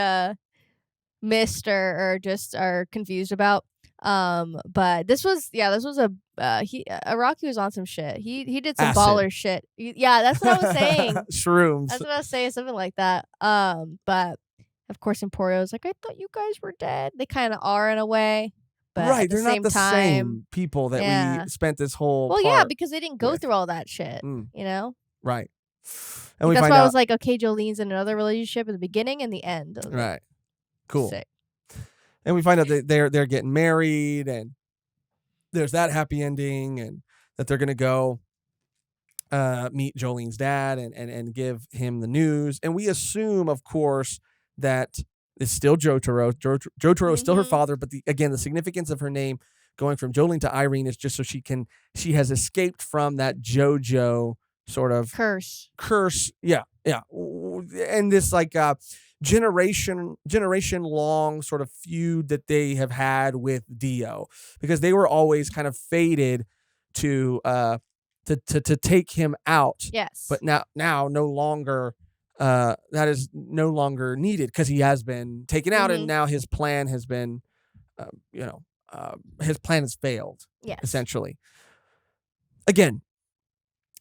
missed or just are confused about. But this was Araki was on some shit. He did some Acid. baller shit. Yeah, that's what I was saying. Shrooms. That's what I was saying, something like that. But of course Emporio's like, I thought you guys were dead. They kind of are in a way. But right, they're not the same people that we spent this whole yeah, because they didn't go through all that shit, you know? Right. And that's why I was like, okay, Jolene's in another relationship at the beginning and the end. Right. Like, cool. Sick. And we find out that they're getting married, and there's that happy ending, and that they're going to go meet Jolene's dad and give him the news. And we assume, of course, that it's still Jotaro. Jotaro is still her father, but the significance of her name going from Jolene to Irene is just so she has escaped from that JoJo sort of curse. Yeah. And this like generation long sort of feud that they have had with Dio, because they were always kind of fated to take him out. Yes. But now no longer, that is no longer needed, because he has been taken out, and now his plan has been, his plan has failed. Yes. Essentially. Again,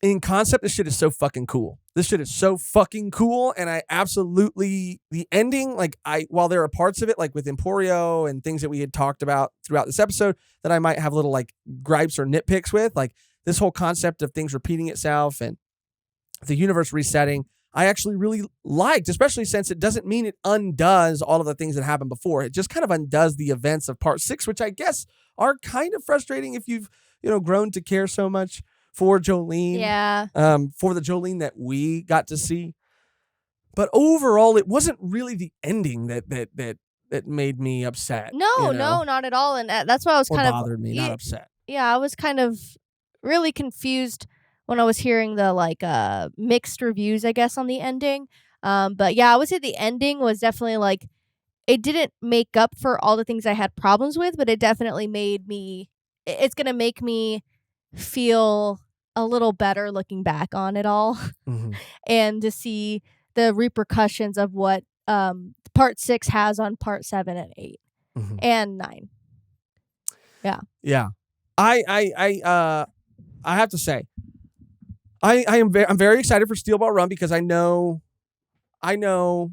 in concept, this shit is so fucking cool. And I absolutely, the ending, like while there are parts of it, like with Emporio and things that we had talked about throughout this episode that I might have little like gripes or nitpicks with, like this whole concept of things repeating itself and the universe resetting, I actually really liked, especially since it doesn't mean it undoes all of the things that happened before. It just kind of undoes the events of part 6, which I guess are kind of frustrating if you've, grown to care so much for Jolene. Yeah. For the Jolene that we got to see. But overall, it wasn't really the ending that made me upset. No, not at all. And that's why I was kind of bothered me, not upset. Yeah, I was kind of really confused when I was hearing the like mixed reviews, I guess, on the ending. But yeah, I would say the ending was definitely like, it didn't make up for all the things I had problems with, but it definitely made me, it's going to make me feel a little better looking back on it all and to see the repercussions of what part 6 has on part 7 and 8 and 9. Yeah. I have to say, I'm very excited for Steel Ball Run, because I know a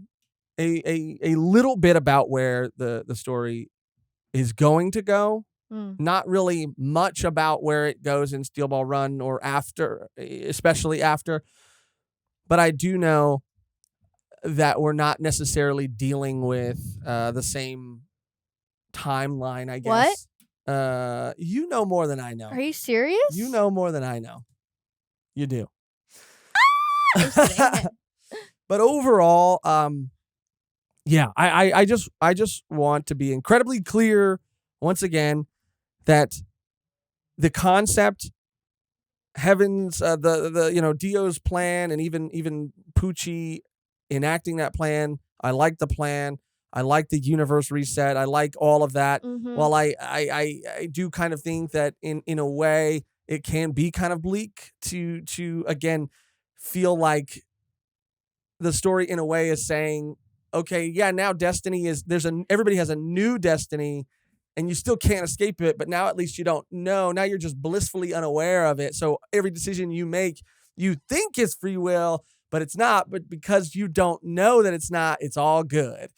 little bit about where the story is going to go. Not really much about where it goes in Steel Ball Run or after, especially after. but I do know that we're not necessarily dealing with the same timeline, I What? guess. You know more than I know. Are you serious? You know more than I know. You do. But overall, yeah, I just want to be incredibly clear once again that the concept, Heaven's the Dio's plan, and even Poochie enacting that plan. I like the plan. I like the universe reset. I like all of that. While I do kind of think that in a way it can be kind of bleak to again feel like the story in a way is saying, okay, yeah, now destiny is everybody has a new destiny and you still can't escape it, but now at least you don't know. Now you're just blissfully unaware of it. So every decision you make, you think is free will, but it's not. But because you don't know that it's not, it's all good.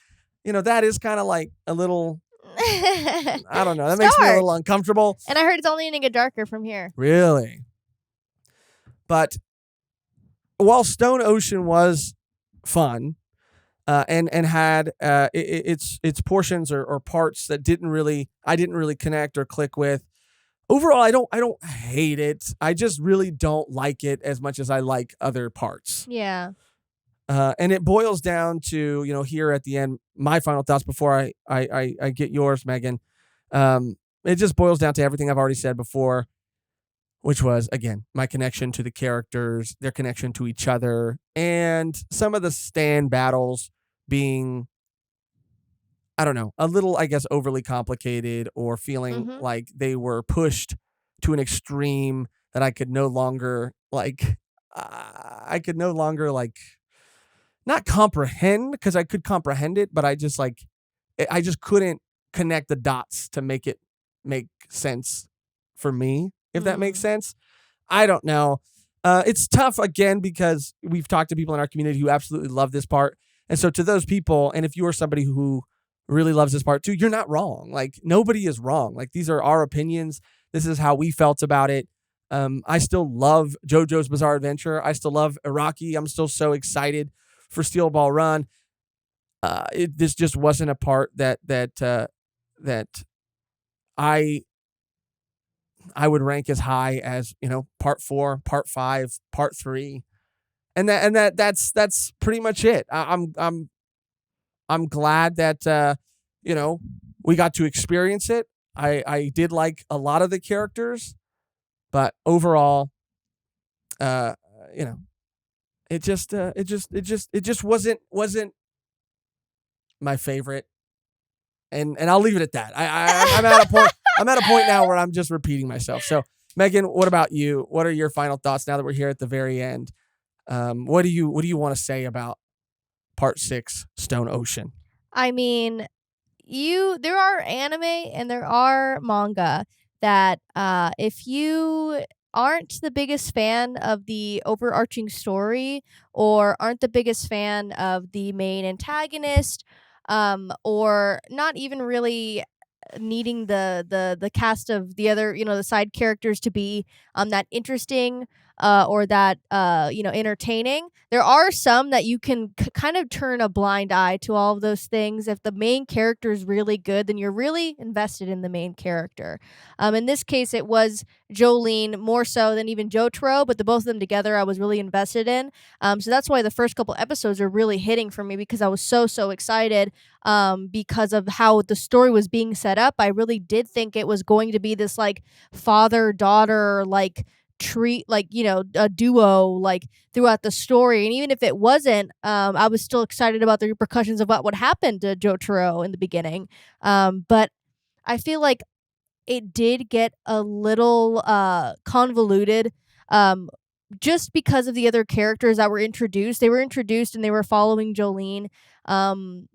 That is kind of like a little, I don't know. That makes me a little uncomfortable. And I heard it's only going to get darker from here. Really? But while Stone Ocean was fun, and had its portions or parts that I didn't really connect or click with. Overall, I don't hate it. I just really don't like it as much as I like other parts. Yeah. And it boils down to, here at the end, my final thoughts before I get yours, Megan. It just boils down to everything I've already said before, which was, again, my connection to the characters, their connection to each other, and some of the stand battles being, I don't know, a little, I guess, overly complicated or feeling like they were pushed to an extreme that I could no longer not comprehend, because I could comprehend it, but I just couldn't connect the dots to make it make sense for me, if that makes sense. I don't know. It's tough, again, because we've talked to people in our community who absolutely love this part. And so to those people, and if you are somebody who really loves this part too, you're not wrong. Like, nobody is wrong. Like, these are our opinions. This is how we felt about it. I still love JoJo's Bizarre Adventure. I still love Iraqi. I'm still so excited for Steel Ball Run. This just wasn't a part that I would rank as high as, part 4, part 5, part 3. And that's pretty much it. I'm glad that we got to experience it. I did like a lot of the characters, but overall, it just wasn't my favorite. And I'll leave it at that. I'm at a point. I'm at a point now where I'm just repeating myself. So, Megan, what about you? What are your final thoughts now that we're here at the very end? What do you want to say about part 6, Stone Ocean? I mean, there are anime and there are manga that if you aren't the biggest fan of the overarching story, or aren't the biggest fan of the main antagonist, or not even really needing the cast of the other, the side characters to be that interesting, or that entertaining. There are some that you can kind of turn a blind eye to all of those things. If the main character is really good, then you're really invested in the main character. In this case, it was Jolene more so than even Jotaro, but the both of them together I was really invested in. So that's why the first couple episodes are really hitting for me, because I was so excited, because of how the story was being set up. I really did think it was going to be this like father-daughter treat, a duo throughout the story. And even if it wasn't, I was still excited about the repercussions of what would happen to Jotaro in the beginning. But I feel like it did get a little convoluted, just because of the other characters that were introduced. They were introduced and they were following Jolene,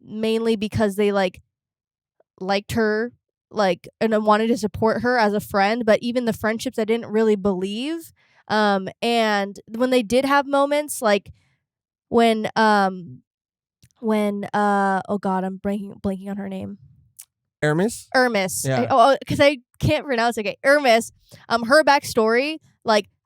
mainly because they liked her, and wanted to support her as a friend. But even the friendships I didn't really believe. And when they did have moments, when oh god, I'm blanking on her name. Hermes? Yeah. Because I can't pronounce it. Okay. Hermes. Her backstory,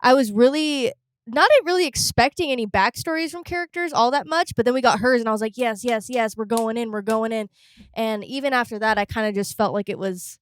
I was really not really expecting any backstories from characters all that much, but then we got hers and I was like, yes, yes, yes, we're going in, we're going in. And even after that, I kind of just felt like it was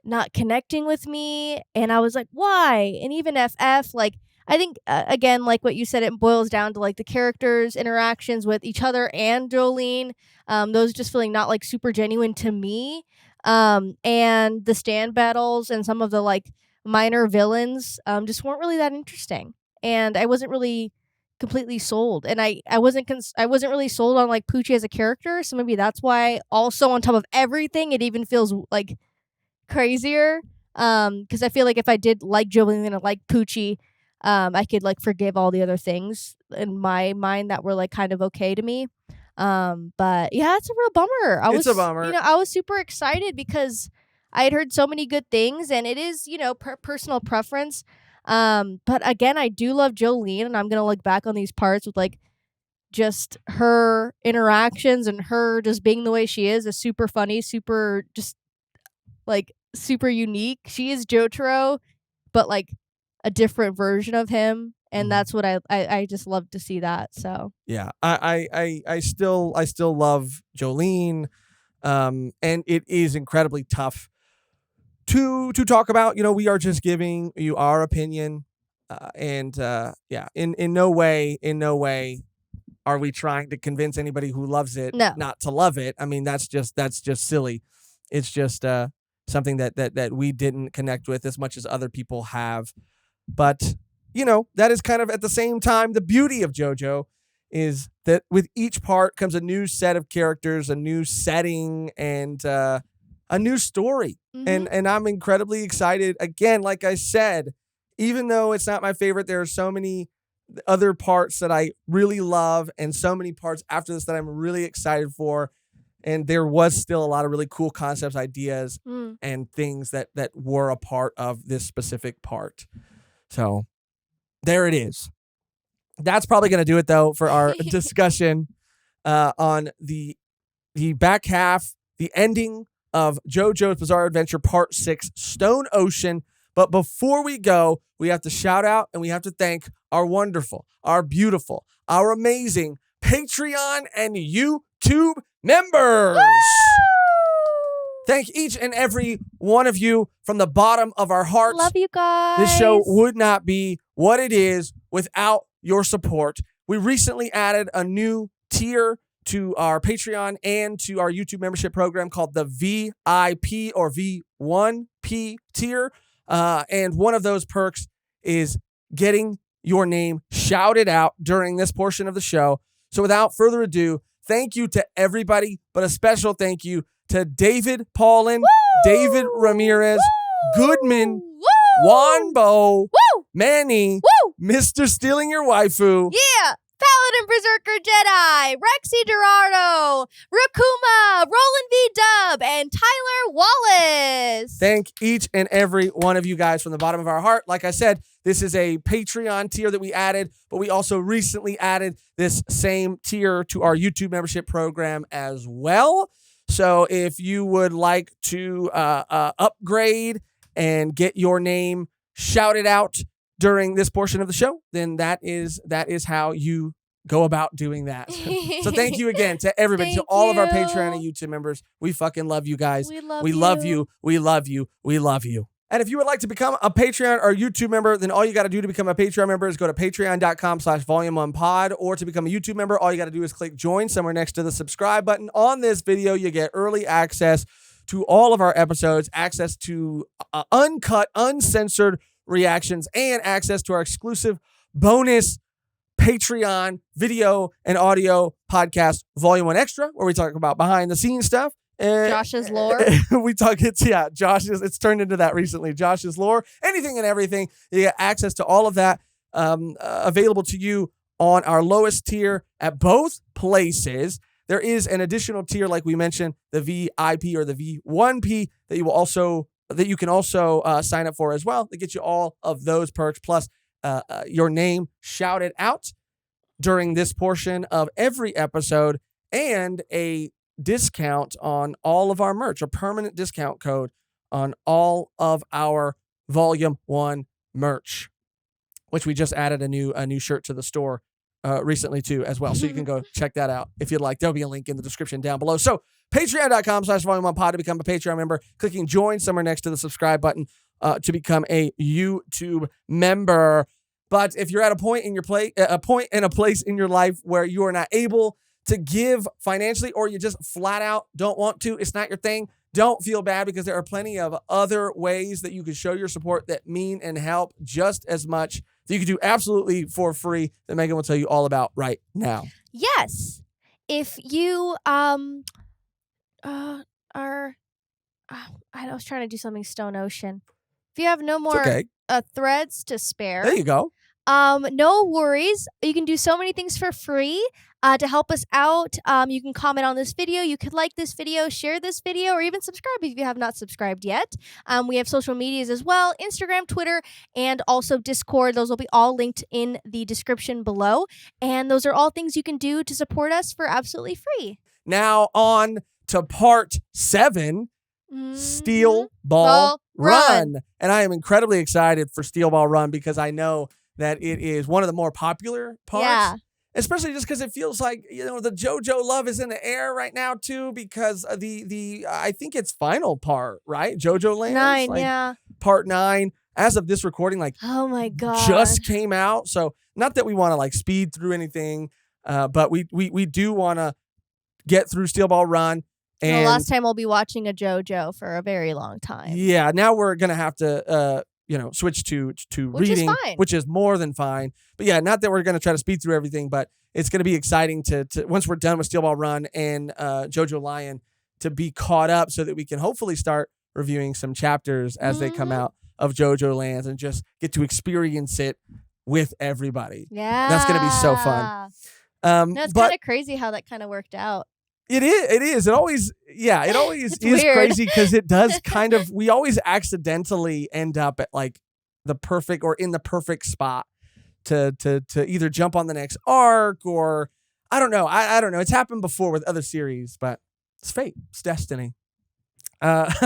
not connecting with me, and I was like, why? And even FF, like, I think again, like what you said, it boils down to like the characters interactions with each other and Jolene, those just feeling not like super genuine to me, and the stand battles and some of the like minor villains just weren't really that interesting, and I wasn't really completely sold, and I wasn't really sold on like Poochie as a character, so maybe that's why also on top of everything it even feels like crazier. Because I feel like if I did like Jolene and I like Poochie, I could like forgive all the other things in my mind that were like kind of okay to me. But yeah, it's a real bummer. It's a bummer. I was super excited because I had heard so many good things, and it is, personal preference. But again, I do love Jolene, and I'm gonna look back on these parts with like just her interactions and her just being the way she is super funny, super just like super unique. She is Jotaro, but like a different version of him, and that's what I just love to see that. So yeah, I still love Jolene, and it is incredibly tough to talk about. We are just giving you our opinion, and yeah, in no way are we trying to convince anybody who loves it no, not to love it. I mean, that's just silly. It's just something that we didn't connect with as much as other people have. But, that is kind of at the same time the beauty of JoJo is that with each part comes a new set of characters, a new setting, and a new story. And I'm incredibly excited. Again, like I said, even though it's not my favorite, there are so many other parts that I really love and so many parts after this that I'm really excited for. And there was still a lot of really cool concepts, ideas, and things that were a part of this specific part. So there it is. That's probably going to do it, though, for our discussion on the back half, the ending of JoJo's Bizarre Adventure Part 6, Stone Ocean. But before we go, we have to shout out and we have to thank our wonderful, our beautiful, our amazing Patreon and YouTube members. Woo! Thank each and every one of you from the bottom of our hearts. Love you guys. This show would not be what it is without your support. We recently added a new tier to our Patreon and to our YouTube membership program called the VIP or V1P tier. And one of those perks is getting your name shouted out during this portion of the show. So without further ado, thank you to everybody, but a special thank you to David Paulin, David Ramirez, Goodman, Wanbo, Manny, Mr. Stealing Your Waifu. Yeah. Paladin Berserker Jedi, Rexy Gerardo, Rakuma, Roland V. Dub, and Tyler Wallace. Thank each and every one of you guys from the bottom of our heart. Like I said, this is a Patreon tier that we added, but we also recently added this same tier to our YouTube membership program as well. So if you would like to upgrade and get your name shouted out during this portion of the show, then that is how you go about doing that. So thank you again to everybody, to all of our Patreon and YouTube members. We fucking love you guys. We love you. We love you. We love you. And if you would like to become a Patreon or YouTube member, then all you got to do to become a Patreon member is go to patreon.com/volume1pod, or to become a YouTube member, all you got to do is click join somewhere next to the subscribe button. On this video, you get early access to all of our episodes, access to uncut, uncensored reactions, and access to our exclusive bonus Patreon video and audio podcast, Volume 1 Extra, where we talk about behind the scenes stuff. Josh's lore. We talk, it's turned into that recently. Josh's lore, anything and everything. You get access to all of that available to you on our lowest tier at both places. There is an additional tier, like we mentioned, the VIP or the V1P that you can also sign up for as well. That gets you all of those perks, plus your name shouted out during this portion of every episode, and a discount on all of our merch, a permanent discount code on all of our Volume 1 merch. which we just added a new shirt to the store recently too as well. So you can go check that out if you'd like. There'll be a link in the description down below. So patreon.com/volume1pod to become a Patreon member. Clicking join somewhere next to the subscribe button to become a YouTube member. But if you're at a point in a place in your life where you are not able to give financially, or you just flat out don't want to, it's not your thing, don't feel bad, because there are plenty of other ways that you can show your support that mean and help just as much, that you can do absolutely for free, that Mehgan will tell you all about right now. Yes. If you are I was trying to do something Stone Ocean. If you have no more threads to spare. There you go. No worries. You can do so many things for free to help us out. You can comment on this video. You could like this video, share this video, or even subscribe if you have not subscribed yet. We have social medias as well, Instagram, Twitter, and also Discord. Those will be all linked in the description below. And those are all things you can do to support us for absolutely free. Now on to part 7, Steel Ball Run. And I am incredibly excited for Steel Ball Run, because I know that it is one of the more popular parts. Yeah. Especially just because it feels like, the JoJo love is in the air right now too, because of the I think it's final part, right? JoJo Land 9, yeah. Part 9, as of this recording, oh my god, just came out. So not that we want to speed through anything, but we do want to get through Steel Ball Run. And the last time we'll be watching a JoJo for a very long time. Yeah, now we're gonna have to switch to reading, which is more than fine. But yeah, not that we're going to try to speed through everything, but it's going to be exciting to once we're done with Steel Ball Run and JoJo Lion, to be caught up, so that we can hopefully start reviewing some chapters as they come out of JoJo Lands, and just get to experience it with everybody. Yeah. That's going to be so fun. It's kind of crazy how that kind of worked out. It is. It always is weird. Crazy, because it does kind of, we always accidentally end up at the perfect, or in the perfect spot to either jump on the next arc, or I don't know. I don't know. It's happened before with other series, but it's fate. It's destiny. That's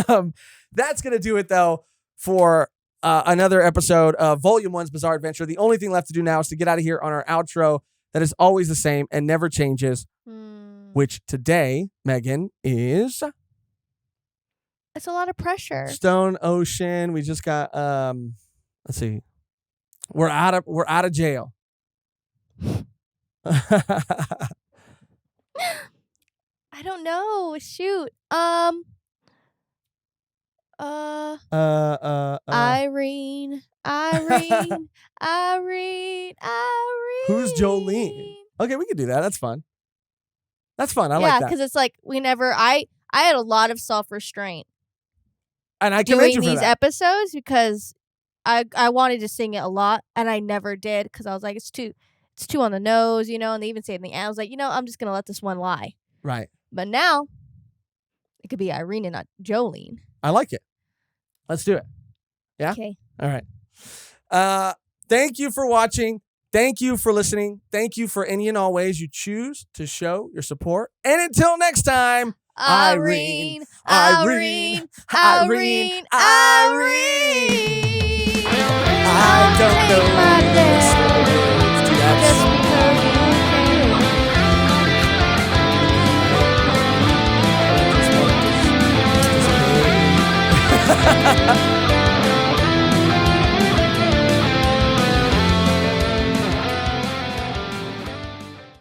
going to do it though for another episode of Volume 1's Bizarre Adventure. The only thing left to do now is to get out of here on our outro that is always the same and never changes. Which today, Mehgan, is... It's a lot of pressure. Stone Ocean. We just got, let's see. We're out of jail. I don't know. Shoot. Irene. Who's Jolene? Okay, we can do that. That's fun. That's fun. I like that. Yeah, because it's I had a lot of self-restraint. And I commend you for doing these that. episodes, because I wanted to sing it a lot, and I never did, because I was like, it's too on the nose, and they even say it in the end. I was like, I'm just going to let this one lie. Right. But now, it could be Irene and not Jolene. I like it. Let's do it. Yeah? Okay. All right. Thank you for watching. Thank you for listening. Thank you for any and all ways you choose to show your support. And until next time, Irene.